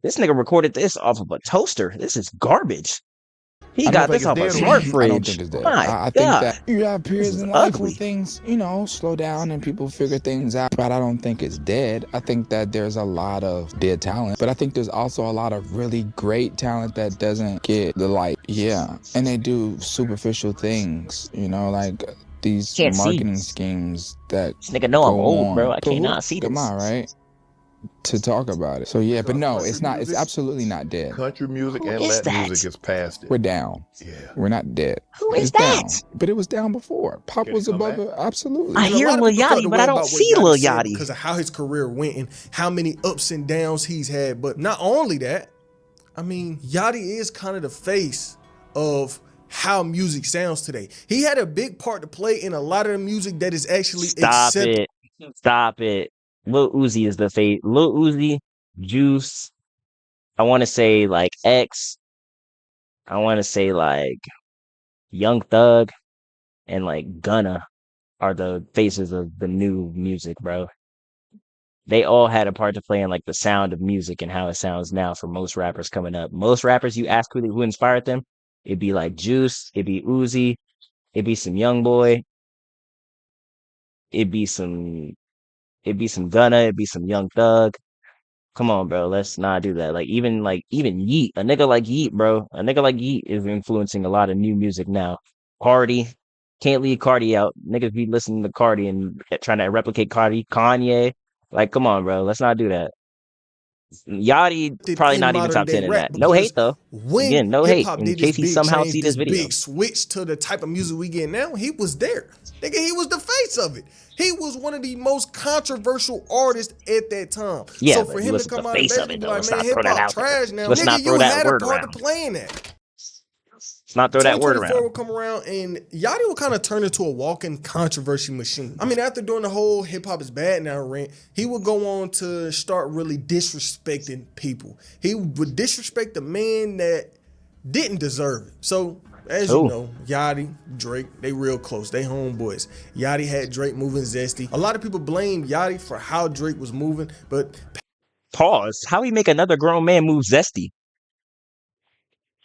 this nigga recorded this off of a toaster. This is garbage. He got this off a smart fridge. I don't think it's dead. My I think God. that you have periods This in is life ugly. where things, slow down and people figure things out. But I don't think it's dead. I think that there's a lot of dead talent. But I think there's also a lot of really great talent that doesn't get the light. Yeah. And they do superficial things, like these Can't see. marketing schemes that This nigga know I'm go old, bro. on. I cannot see this. Come on, right? To talk about it. So yeah, but no, it's not. It's absolutely not dead. Country music Who and is Latin that? music is past it. We're down. Yeah. We're not dead. Who is It's that? down. But it was down before. Pop Can was it come above back? it. Absolutely. I And a hear lot of Lil people felt Yachty, the but way I don't about what see Lil said Yachty. because of how his career went and how many ups and downs he's had. But not only that, I mean, Yachty is kind of the face of how music sounds today. He had a big part to play in a lot of the music that is actually Stop it. Stop it. Lil Uzi is the face. Lil Uzi, Juice. I want to say like X. I want to say like Young Thug and like Gunna are the faces of the new music, bro. They all had a part to play in like the sound of music and how it sounds now for most rappers coming up. Most rappers, you ask who inspired them, it'd be like Juice, it'd be Uzi, it'd be some Young Boy, it'd be some Gunna, it'd be some Young Thug. Come on, bro. Let's not do that. Like even Yeet, a nigga like Yeet, bro. A nigga like Yeet is influencing a lot of new music now. Cardi, can't leave Cardi out. Niggas be listening to Cardi and trying to replicate Cardi. Kanye, like, come on, bro. Let's not do that. Yachty probably in not even modern top day 10 in rap that. No hate because though. When Again, no hate. hip-hop In did case this he big somehow change, see this video. big switch to the type of music we get now, he was there. Nigga, he was the face of it. He was one of the most controversial artists at that time. Yeah, So but for he him to was the come out and face of basically it, be though. like, Let's man, not throw that hip-hop out there. trash now. Let's not Nigga, throw you that had a word part around. to play in that. Let's not throw that word 2024 around. will come around and Yachty will kind of turn into a walking controversy machine. I mean, after doing the whole hip hop is bad now rant, he would go on to start really disrespecting people. He would disrespect the man that didn't deserve it. So, as you know, Yachty, Drake, they real close. They homeboys. Yachty had Drake moving zesty. A lot of people blame Yachty for how Drake was moving, but Pause. How he make another grown man move zesty?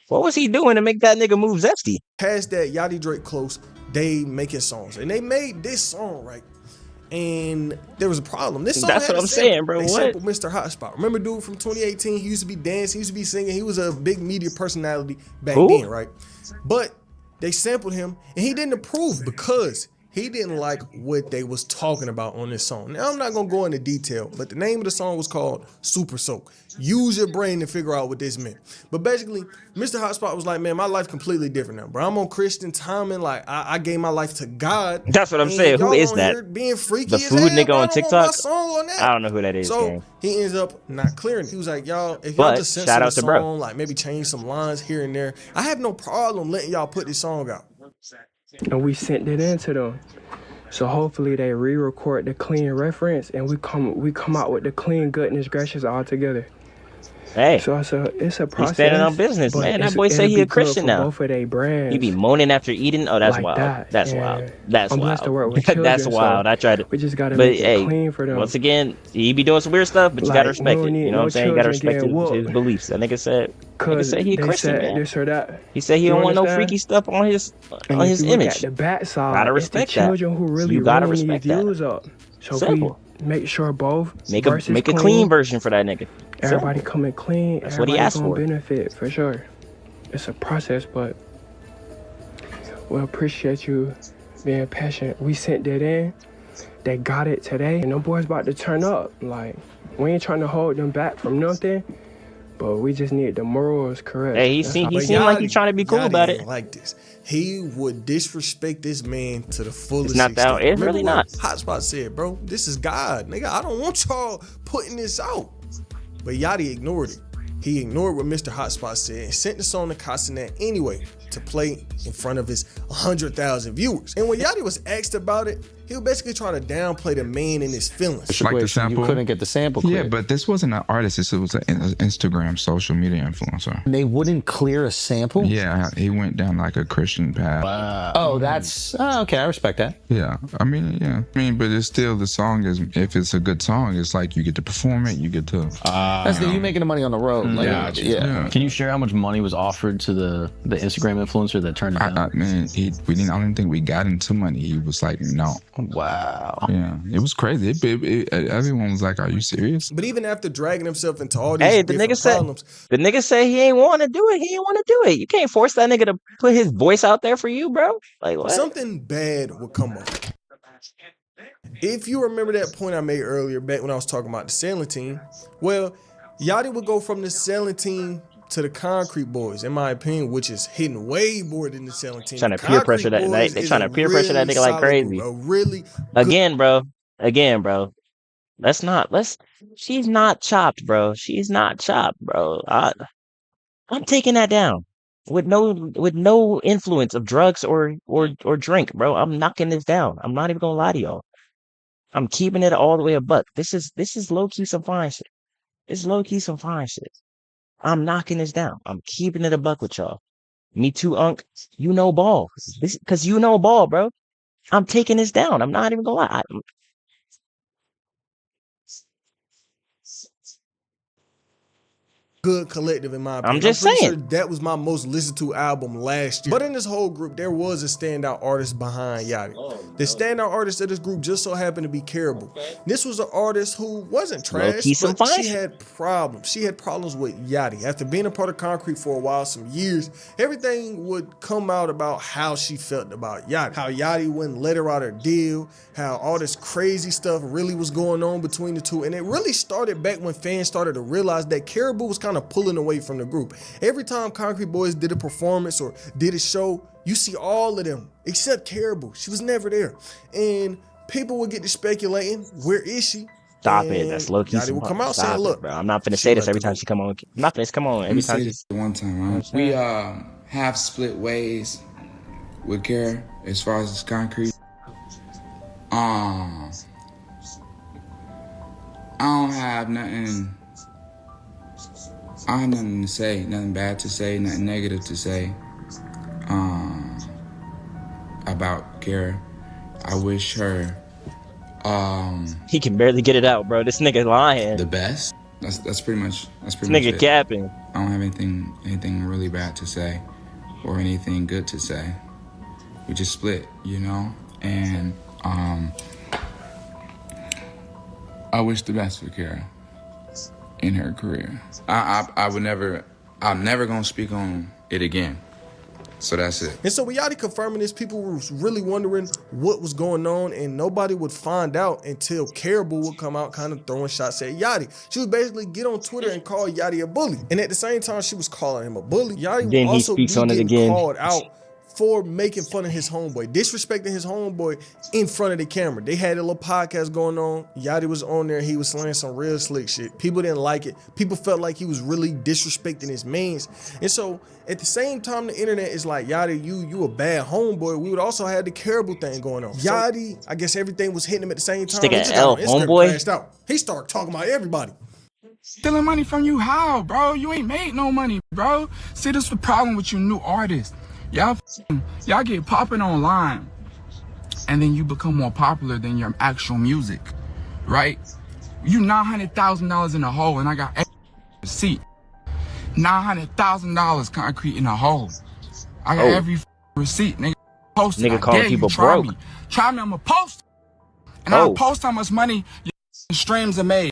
What was he doing to make that nigga move zesty? past that, Yachty Drake close, they making songs. And they made this song, right? And there was a problem. This song That's had what a I'm sample. saying, bro. They What? sampled Mr. Hotspot. Remember dude from 2018? He used to be dancing, he used to be singing. He was a big media personality back Who? then, right? But they sampled him and he didn't approve because he didn't like what they was talking about on this song. Now, I'm not going to go into detail, but the name of the song was called Super Soak. Use your brain to figure out what this meant. But basically, Mr. Hotspot was like, man, my life completely different now, bro. I'm on Christian timing. Like, I gave my life to God. That's what I'm saying. Who is that? Being freaky The as food hell, nigga bro. on I don't TikTok? want my song on that. I don't know who that is. So gang. he ends up not clearing it. He was like, y'all, if y'all But just censor shout the out to bro. song, like maybe change some lines here and there, I have no problem letting y'all put this song out. And we sent it in to them. So hopefully they re-record the clean reference and we come out with the clean goodness gracious all together. Hey, so it's a process. He's standing on business, man. That boy say he a Christian now. Both of their brands. He be moaning after eating. Oh, that's like wild. That. That's and wild. That's I'm wild. blessed to work with children, That's wild. so I tried to. We just gotta but make hey, it clean for them. Once again, he be doing some weird stuff, but you gotta respect it. You know what I'm saying? You gotta respect his beliefs. That nigga said he a Christian, man. This or that. He said he don't want no freaky stuff on his image. At the back side, gotta respect the children that. who really you gotta respect these that. views up. So Simple. We make sure both make a clean version for that nigga. Everybody coming clean. That's what he asked for. Benefit for sure. It's a process, but we appreciate you being passionate. We sent that in. They got it today, and them boys about to turn up. Like, we ain't trying to hold them back from nothing, but we just need the morals correct. Hey, he seemed like he's trying to be cool about it. Like this, he would disrespect this man to the fullest. It's not that. It's really not. Hotspot said, "Bro, this is God, nigga. I don't want y'all putting this out." But Yachty ignored it. He ignored what Mr. Hotspot said and sent the song to Castanet anyway to play in front of his 100,000 viewers. And when Yachty was asked about it, he was basically trying to downplay the man and his feelings. Like the sample? You couldn't get the sample clear. Yeah, but this wasn't an artist. This was an Instagram social media influencer. And they wouldn't clear a sample? Yeah, he went down like a Christian path. Wow. Oh, that's... okay, I respect that. Yeah, I mean, but it's still, the song is, if it's a good song, it's like you get to perform it, you get to... That's you making the money on the road. Like, yeah. Can you share how much money was offered to the Instagram influencer that turned it down? I don't think we got into money. He was like, no. Wow. Yeah, it was crazy. Everyone was like, "Are you serious?" But even after dragging himself into all these different problems, the nigga said he ain't want to do it. He ain't want to do it. You can't force that nigga to put his voice out there for you, bro. Like what? Something bad would come up. If you remember that point I made earlier, back when I was talking about the sailing team, well, Yachty would go from the sailing team to the Concrete Boys, in my opinion, which is hitting way more than the selling team. Trying to peer pressure that, like, they trying to peer pressure that nigga like crazy. Again, bro. She's not chopped, bro. She's not chopped, bro. I'm taking that down with no influence of drugs or drink, bro. I'm knocking this down. I'm not even gonna lie to y'all. I'm keeping it all the way a buck. This is low key some fine shit. It's low key some fine shit. I'm knocking this down. I'm keeping it a buck with y'all. Me too, Unc. You know ball. Because you know ball, bro. I'm taking this down. I'm not even gonna lie. Good collective in my opinion. I'm just pretty saying. Sure that was my most listened to album last year. But in this whole group, there was a standout artist behind Yachty. The standout artist of this group just so happened to be Caribou. This was an artist who wasn't trash, but she had problems. She had problems with Yachty. After being a part of Concrete for a while, some years, everything would come out about how she felt about Yachty. How Yachty wouldn't let her out her deal, how all this crazy stuff really was going on between the two. And it really started back when fans started to realize that Caribou was kind of pulling away from the group. Every time Concrete Boys did a performance or did a show, you see all of them except Caribou. She was never there. And people would get to speculating, where is she? Stop it. That's low key. Yachty will come out saying, look, bro, I'm not finna say this every time she come on. I'm not finna come on every time. This one time, right? We have split ways with Kara as far as Concrete. I don't have nothing. I have nothing to say, nothing bad to say, nothing negative to say about Kara. I wish her he can barely get it out, bro. This nigga lying. the best. That's pretty much This much nigga it. capping. I don't have anything really bad to say or anything good to say. We just split, you know? And I wish the best for Kara in her career. I'm never gonna speak on it again. So that's it. And so with Yachty confirming this, people were really wondering what was going on, and nobody would find out until Caribou would come out kind of throwing shots at Yachty. She would basically get on Twitter and call Yachty a bully. And at the same time she was calling him a bully, Yachty Then would he also be speaks on it getting again. called out for making fun of his homeboy, disrespecting his homeboy in front of the camera. They had a little podcast going on. Yachty was on there. He was slaying some real slick shit. People didn't like it. People felt like he was really disrespecting his mans. And so at the same time, the internet is like, Yachty, you a bad homeboy. We would also have the Caribou thing going on. Yachty, I guess everything was hitting him at the same time. Stick He an just L, got on Instagram and homeboy. crashed out. He started talking about everybody. Stealing money from you, how, bro? You ain't made no money, bro. See, this is the problem with you new artists. Y'all get popping online, and then you become more popular than your actual music, right? You $900,000 in a hole, and I got every receipt. $900,000 concrete in a hole. I got every receipt, nigga. Post it. Nigga calling people try broke. Me. Try me, I'm a post. And I'll post how much money your streams are made.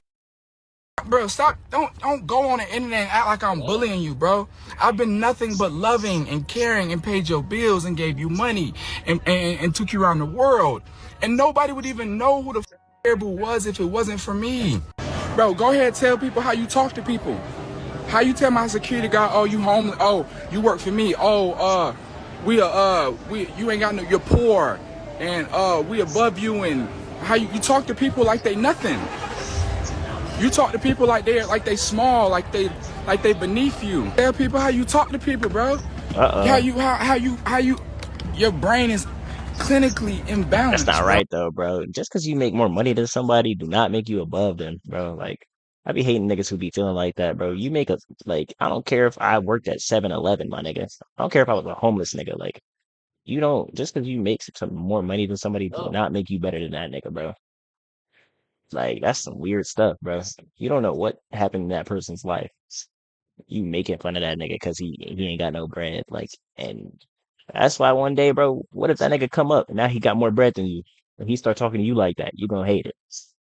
Bro, stop. Don't go on the internet and act like I'm bullying you, bro. I've been nothing but loving and caring and paid your bills and gave you money and took you around the world. And nobody would even know who the Caribou was if it wasn't for me. Bro, go ahead and tell people how you talk to people. How you tell my security guy, oh, you homeless, oh, you work for me, oh, you ain't got no, you're poor, and we above you, and how you talk to people like they nothing. You talk to people like they small, like they beneath you. Tell people how you talk to people, bro. How you your brain is clinically imbalanced. That's not right though, bro. Just because you make more money than somebody do not make you above them, bro. Like, I be hating niggas who be feeling like that, bro. You make a, like, I don't care if I worked at 7-Eleven, my nigga. I don't care if I was a homeless nigga. Like, you don't, just because you make some more money than somebody do not make you better than that nigga, bro. Like, that's some weird stuff, bro. You don't know what happened in that person's life. You making fun of that nigga because he ain't got no bread. Like, and that's why one day, bro, what if that nigga come up and now he got more bread than you? And he start talking to you like that, you gonna hate it.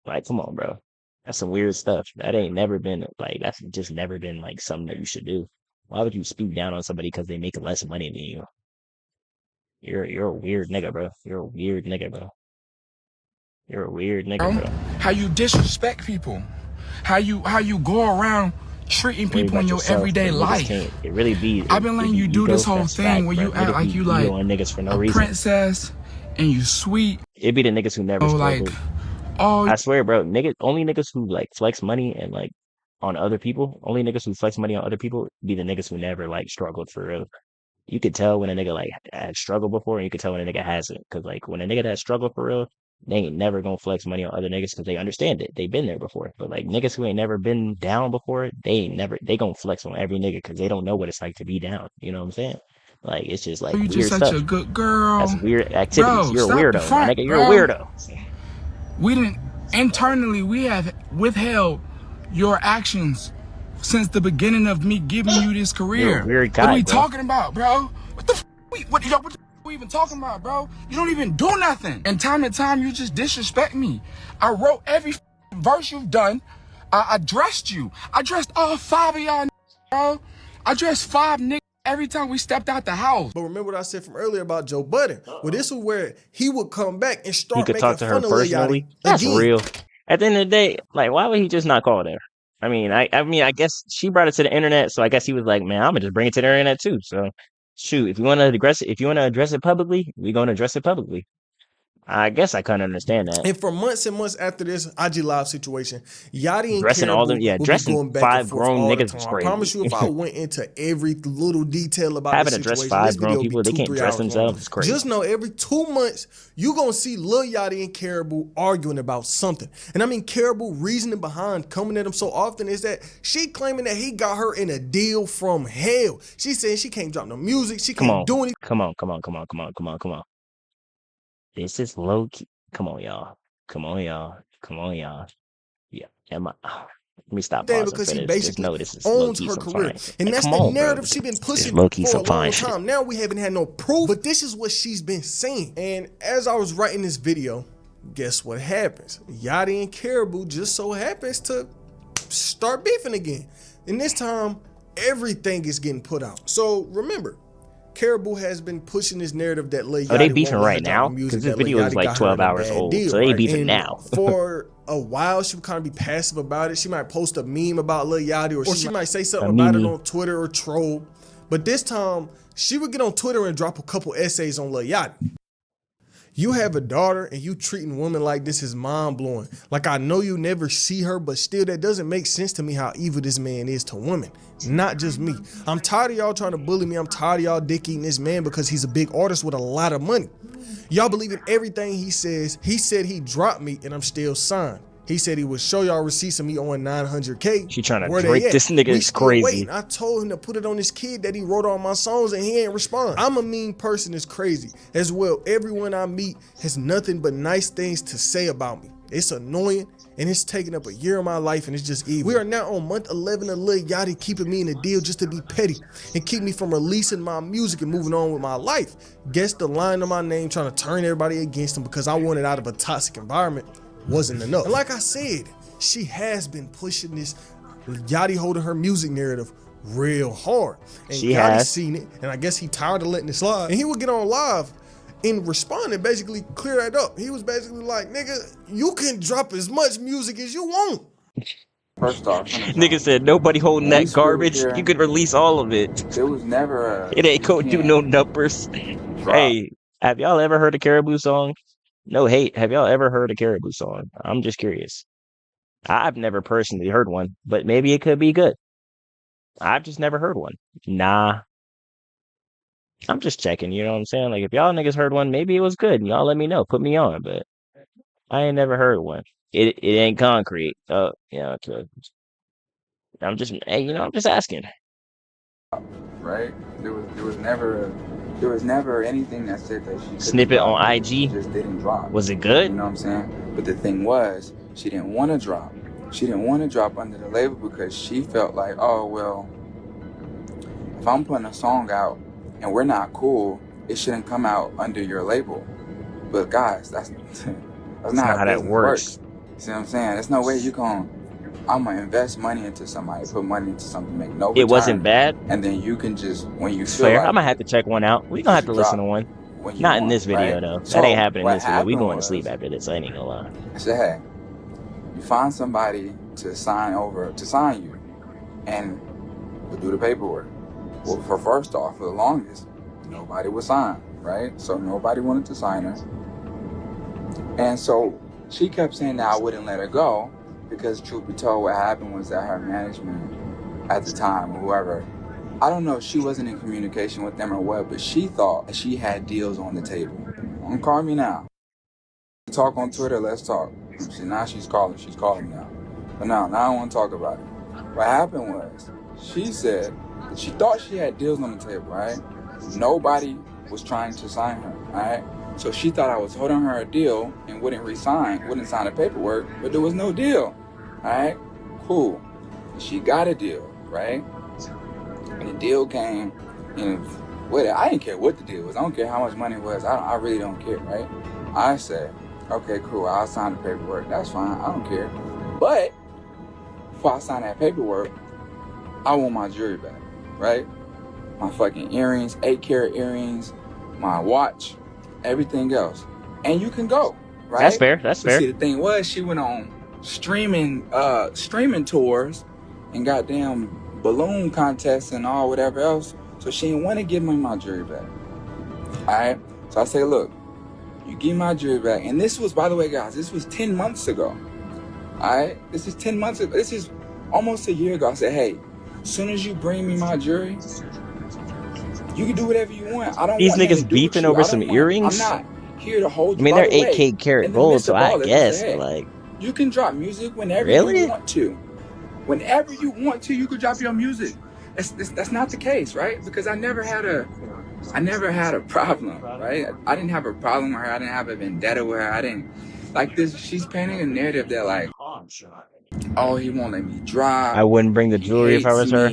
Like, come on, bro. That's some weird stuff. That ain't never been, like, that's just never been, like, something that you should do. Why would you speak down on somebody because they make less money than you? You're a weird nigga, bro. You're a weird nigga, bro. You're a weird nigga, bro. How you disrespect people. How you go around treating people in your everyday life. It really be. I've been letting you do this whole thing where you act like you like niggas for no a reason. princess and you sweet. It be the niggas who never struggled. Oh, I swear, bro. Only niggas who like flex money and like on other people. Only niggas who flex money on other people be the niggas who never like struggled for real. You could tell when a nigga like had struggled before, and you could tell when a nigga hasn't. Cause like when a nigga that struggled for real, they ain't never gonna flex money on other niggas because they understand it. They been there before. But like niggas who ain't never been down before, they gonna flex on every nigga because they don't know what it's like to be down. You know what I'm saying? Like, it's just like you weird just stuff. such a good girl. That's weird activities. Bro, you're a stop weirdo, the front, my nigga. You're a weirdo. We didn't internally. We have withheld your actions since the beginning of me giving you this career. You're a weird guy, what are we bro. talking about, bro? What the what the we even talking about, bro? You don't even do nothing. And time to time, you just disrespect me. I wrote every verse you've done. I dressed you. I dressed all 5 of y'all, bro. I dressed 5 niggas every time we stepped out the house. But remember what I said from earlier about Joe Budden? Well, this was where he would come back and He start could making talk to her fun of Lil personally. Yachty That's again. real. At the end of the day, like, why would he just not call her? I mean, I guess she brought it to the internet, so I guess he was like, man, I'm gonna just bring it to the internet too. So, shoot, if you want to address it publicly, we're gonna address it publicly. I guess I couldn't understand that. And for months and months after this IG Live situation, Yachty and Dressing all them, Caribou would be dressing going back 5 and forth grown all the niggas time. is I crazy. promise you, if I went into every little detail about Having the to dress situation, 5 this grown video people, would they be can't 2-3 dress hours long. themselves. It's crazy. Just know every 2 months, you're going to see Lil Yachty and Caribou arguing about something. And I mean, Caribou reasoning behind coming at him so often is that she claiming that he got her in a deal from hell. She saying she can't drop no music. She can't do anything. Come on. This is low key. Come on, y'all. Yeah. Let me stop pausing Because for he this. Just basically know this is owns low-key her some career. fine shit. And Like, that's come the on, bro. narrative she's been pushing low-key for a some long fine shit. time. Now we haven't had no proof, but this is what she's been saying. And as I was writing this video, guess what happens? Yachty and Caribou just so happens to start beefing again. And this time, everything is getting put out. So remember, Caribou has been pushing this narrative that Lil Yachty Are they beefing won't let her right drop now? her music, Because this that Lil video is Yachty like got 12 her in a hours bad old, deal, so they right? beefing And now. for a while, she would kind of be passive about it. She might post a meme about Lil Yachty, or she might say something about it on Twitter or troll. But this time, she would get on Twitter and drop a couple essays on Lil Yachty. You have a daughter and you treating women like this is mind-blowing. Like, I know you never see her, but still that doesn't make sense to me how evil this man is to women. Not just me. I'm tired of y'all trying to bully me. I'm tired of y'all dick-eating this man because he's a big artist with a lot of money. Y'all believe in everything he says. He said he dropped me and I'm still signed. He said he would show y'all receipts of me on 900K. She trying to break this nigga is crazy. Waiting. I told him to put it on his kid that he wrote all my songs and he ain't respond. I'm a mean person, it's crazy. As well, everyone I meet has nothing but nice things to say about me. It's annoying and it's taking up a year of my life and it's just evil. We are now on month 11 of Lil Yachty keeping me in a deal just to be petty and keep me from releasing my music and moving on with my life. Guess the line of my name trying to turn everybody against him because I wanted out of a toxic environment wasn't enough. And like I said, she has been pushing this Yachty holding her music narrative real hard. And She Yachty has seen it, and I guess he tired of letting it slide. And he would get on live and respond and basically clear that up. He was basically like, nigga, you can drop as much music as you want. First off, nigga said nobody holding that garbage. You could release all of it. there was never It ain't gonna do no numbers. Hey, have y'all ever heard a Caribou song? No hate. Have y'all ever heard a Caribou song? I'm just curious. I've never personally heard one, but maybe it could be good. I've just never heard one. Nah. I'm just checking, you know what I'm saying? Like, if y'all niggas heard one, maybe it was good, and y'all let me know. Put me on, but I ain't never heard one. It ain't concrete. Oh, yeah, okay. I'm just, hey, you know, I'm just asking. Right? There was never anything that said that she Snippet on IG just didn't drop. Was it good? You know what I'm saying? But the thing was, she didn't want to drop. She didn't want to drop under the label because she felt like, oh well, if I'm putting a song out and we're not cool, it shouldn't come out under your label. But guys, that's not how that works. You see what I'm saying? There's no way I'm gonna invest money into somebody, put money into something, make no return. It wasn't bad. And then you can just, when you feel Fair. like I'm gonna have to check one out. We gonna have to listen to one. Not in this video though. That ain't happening in this video. We going to sleep after this. I ain't gonna lie. I said, hey, you find somebody to sign you, and we'll do the paperwork. Well, for the longest, nobody would sign, right? So nobody wanted to sign her. And so she kept saying that I wouldn't let her go because, truth be told, what happened was that her management at the time, or whoever, I don't know if she wasn't in communication with them or what, but she thought that she had deals on the table. Don't call me now. Talk on Twitter, let's talk. See, now she's calling now. But now I don't want to talk about it. What happened was, she said that she thought she had deals on the table, right? Nobody was trying to sign her, right? So she thought I was holding her a deal and wouldn't sign the paperwork, but there was no deal, right? Cool. She got a deal, right? And the deal came, and I didn't care what the deal was. I don't care how much money it was. I really don't care, right? I said, okay, cool, I'll sign the paperwork. That's fine, I don't care. But before I sign that paperwork, I want my jewelry back, right? My fucking earrings, 8-carat earrings, my watch, everything else. And you can go, right? That's fair. That's fair. See, the thing was, she went on streaming tours and goddamn balloon contests and all whatever else. So she didn't want to give me my jewelry back. All right. So I say, look, you give my jewelry back. And this was, by the way, guys, this was 10 months ago. All right. This is 10 months ago. This is almost a year ago. I said, hey, as soon as you bring me my jewelry, you can do whatever you want. I don't These want nothing niggas to do with beefing you. over some earrings? I'm not here to hold you. I mean, By they're the way, 8K karat in the gold, midst so of all I this, guess, hey, like, you can drop music whenever Really? you want to. Whenever you want to, you could drop your music. That's not the case, right? Because I never had a problem, right? I didn't have a problem with her. I didn't have a vendetta with her. I didn't like this. She's painting a narrative that like, oh, he won't let me drop. I wouldn't bring the jewelry if I was her.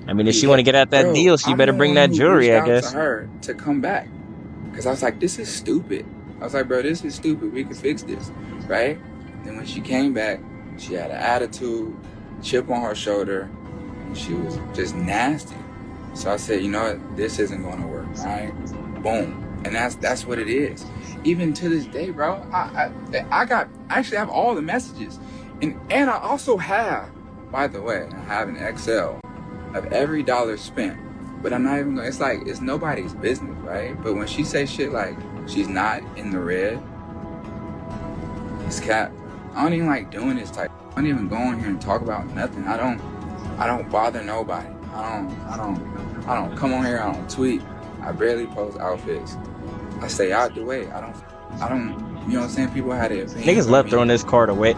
I mean, if she want to get out that deal, she better bring that jewelry, I guess. To her to come back, because I was like, this is stupid. I was like, bro, this is stupid. We can fix this, right? Then when she came back, she had an attitude, chip on her shoulder, and she was just nasty. So I said, you know what, this isn't gonna work, all right? Boom. And that's what it is. Even to this day, bro, I actually have all the messages. And I also have, by the way, I have an Excel of every dollar spent. But I'm not even gonna, it's like, it's nobody's business, right? But when she say shit like, she's not in the red, it's cap. I don't even like doing this type. I don't even go in here and talk about nothing. I don't bother nobody. I don't come on here, I don't tweet. I barely post outfits. I stay out the way. I don't, you know what I'm saying? People had their opinions. Niggas love throwing this card away.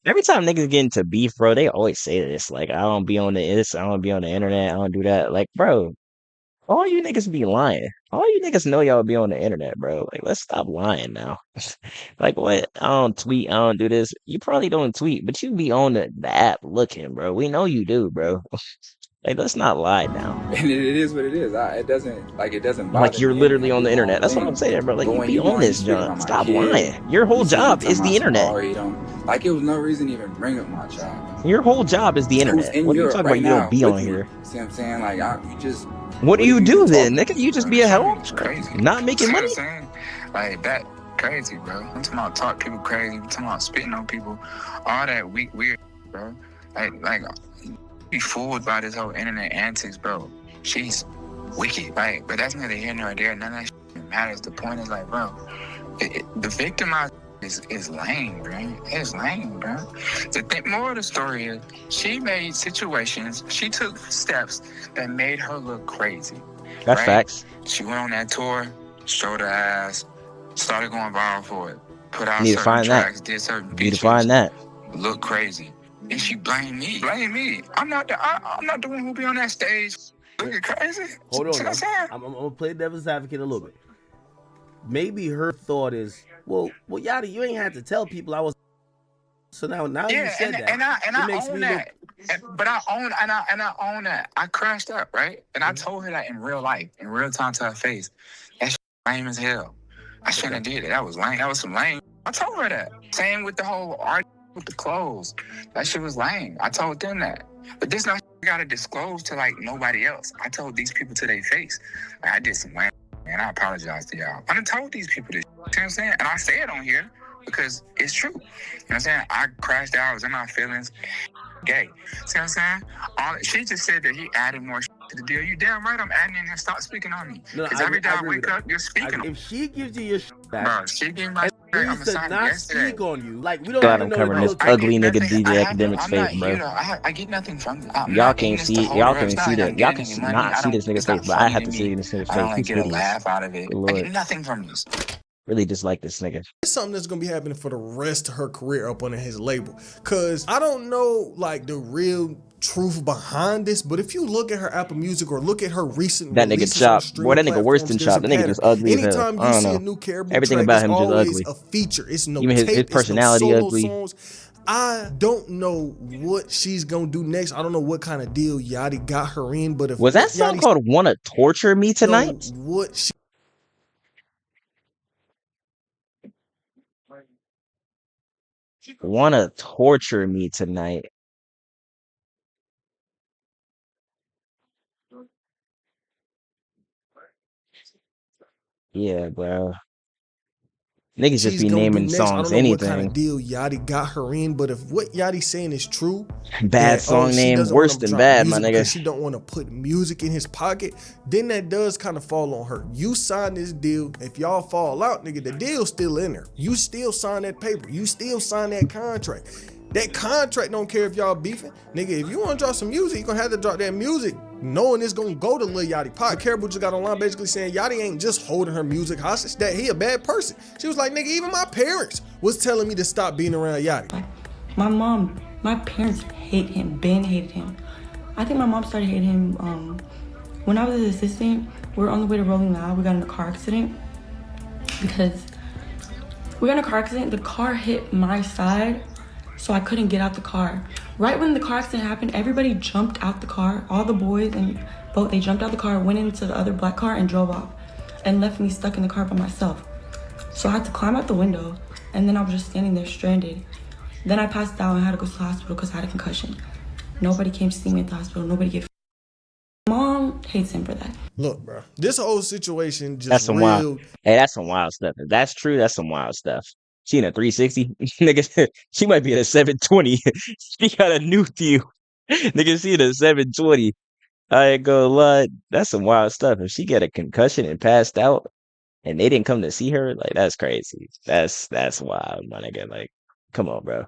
Every time niggas get into beef, bro, they always say this. Like, I don't be on this, I don't be on the internet, I don't do that. Like, bro, all you niggas be lying. All you niggas know y'all be on the internet, bro. Like, let's stop lying now. Like, what? I don't tweet, I don't do this. You probably don't tweet, but you be on the app looking, bro. We know you do, bro. Like, let's not lie now. And it is what it is. It doesn't bother like you're me. literally on the internet. That's what I'm saying, bro. Like, you be on this, John. Stop lying. Your whole job is the internet. Like, it was no reason to even bring up my child. Your whole job is the internet. What are you talking about? You don't be on here. See what I'm saying? Like, you just. What do you do then, nigga? You just be a help? It's crazy. Not making money? You know what I'm saying? Like, that crazy, bro. I'm talking about talk people crazy. I'm talking about spitting on people. All that weird, bro. Like, be fooled by this whole internet antics, bro. She's wicked, right? But that's neither here nor there. None of that shit matters. The point is, like, bro, the victimized is lame, bro. It's lame, bro. The moral of the story is she made situations, she took steps that made her look crazy. That's right? facts. She went on that tour, showed her ass, started going viral for it, put out Need to certain find tracks, that. did certain Need features, to find that. look crazy. And she blamed me. Blame me. I'm not the one who be on that stage looking crazy. Hold on. See what I'm saying? I'm gonna play devil's advocate a little bit. Maybe her thought is, well, Yachty, you ain't had to tell people I was. So now you said that. And I makes own me that. But I own that. I crashed up, right? And I told her that in real life, in real time to her face. That shit lame as hell. I shouldn't have did it. That was lame. That was some lame. I told her that. Same with the whole art with the clothes. That shit was lame. I told them that. But this not you gotta disclose to like nobody else. I told these people to their face. Like, I did some lame, and I apologize to y'all. I done told these people this. You know what I'm saying? And I say it on here because it's true. You know what I'm saying? I crashed out. I was in my feelings. Gay. See what I'm saying? She just said that he added more to the deal. You damn right I'm adding in there. Stop speaking on me. Because every day I wake up, you're speaking. If she gives you your back, bro, she gave my I'm to not speak on you. Like, we don't God, even I'm know covering this the ugly nigga DJ Academics face, bro. I get nothing from it. Y'all can't see it. Y'all can see that. Y'all can not see this nigga's face, but I have to see this nigga's face. I don't He's get a hideous. laugh out of it. Good I Lord. get nothing from this. Really dislike this nigga. It's something that's gonna be happening for the rest of her career up under his label. Cause I don't know like the real truth behind this, but if you look at her Apple Music or look at her recent That nigga releases Chop. on streaming Boy, that nigga worse than platforms, Chop. That there's nigga a just pattern. ugly as hell. Anytime I you don't see know. a new Caribou Everything track, about him it's just always ugly. a feature. It's no Even tape, his it's personality no solo ugly. songs. I don't know what she's gonna do next. I don't know what kind of deal Yachty got her in, but if Was that song Yachty called Wanna Torture Me Tonight? know what she Wanna Torture Me Tonight. Yeah, bro. Niggas just she's be gonna do naming next. I songs don't know what kind anything. of deal Yachty got her in, but if what Yachty's saying is true, Bad that, song she name, doesn't worse wanna than drop bad, my music nigga. because she don't want to put music in his pocket, then that does kind of fall on her. You signed this deal. If y'all fall out, nigga, the deal's still in there. You still sign that paper. You still sign that contract. That contract don't care if y'all beefing. Nigga, if you want to drop some music, you're going to have to drop that music knowing it's going to go to Lil Yachty. Pot Caribou just got online basically saying Yachty ain't just holding her music hostage, that he a bad person. She was like, nigga, even my parents was telling me to stop being around Yachty. My parents hate him, Ben hated him. I think my mom started hating him when I was his assistant. We were on the way to Rolling Loud. We got in a car accident because we got in a car accident. The car hit my side, so I couldn't get out the car. Right when the car accident happened, everybody jumped out the car. All the boys and both, they jumped out the car, went into the other black car and drove off and left me stuck in the car by myself. So I had to climb out the window and then I was just standing there stranded. Then I passed out and had to go to the hospital because I had a concussion. Nobody came to see me at the hospital. Nobody gave. Mom hates him for that. Look, bro, this whole situation That's just some wild. real. Hey, that's some wild stuff. If that's true, that's some wild stuff. She in a 360, nigga. She might be in a 720. She got a new view, nigga. She in a 720. I ain't gonna lie, that's some wild stuff. If she get a concussion and passed out, and they didn't come to see her, like that's crazy. That's wild, my nigga. Like, come on, bro.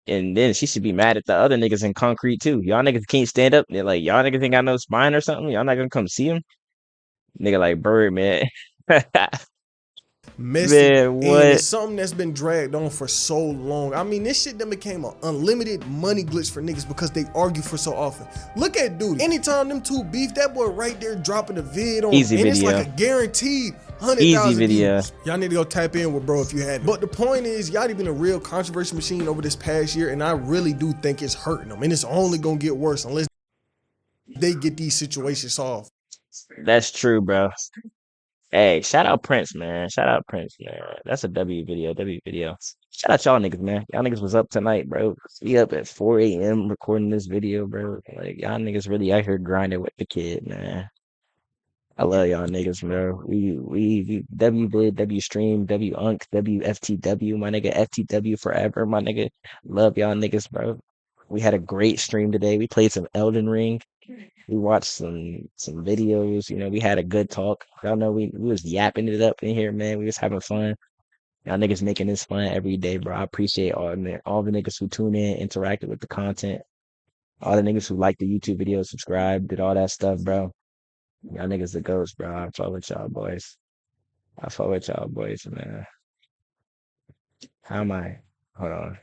And then she should be mad at the other niggas in concrete too. Y'all niggas can't stand up. They're like, y'all niggas ain't got no spine or something. Y'all not gonna come see him, nigga. Like Bird, man. Messy, Man, and what? it's something that's been dragged on for so long. I mean, this shit then became an unlimited money glitch for niggas because they argue for so often. Look at dude. Anytime them two beef, that boy right there dropping a vid on Easy him, and video. it's like a guaranteed Easy 100,000 video. views. Y'all need to go tap in with bro if you hadn't. But the point is, Yachty been a real controversy machine over this past year, and I really do think it's hurting them, and it's only gonna get worse unless they get these situations solved. That's true, bro. Hey, shout out Prince, man. Shout out Prince, man. That's a W video. W video. Shout out y'all niggas, man. Y'all niggas was up tonight, bro. We up at 4 a.m. recording this video, bro. Like y'all niggas really out here grinding with the kid, man. I love y'all niggas, bro. We W vid, W stream, W unk, W FTW, my nigga. FTW forever, my nigga. Love y'all niggas, bro. We had a great stream today. We played some Elden Ring. We watched some videos. You know, we had a good talk. Y'all know we was yapping it up in here, man. We was having fun. Y'all niggas making this fun every day, bro. I appreciate all the niggas who tune in, interacted with the content, all the niggas who like the YouTube videos, subscribed, did all that stuff, bro. Y'all niggas the ghosts, bro. I fuck with y'all boys. I fuck with y'all boys, man. How am I? Hold on.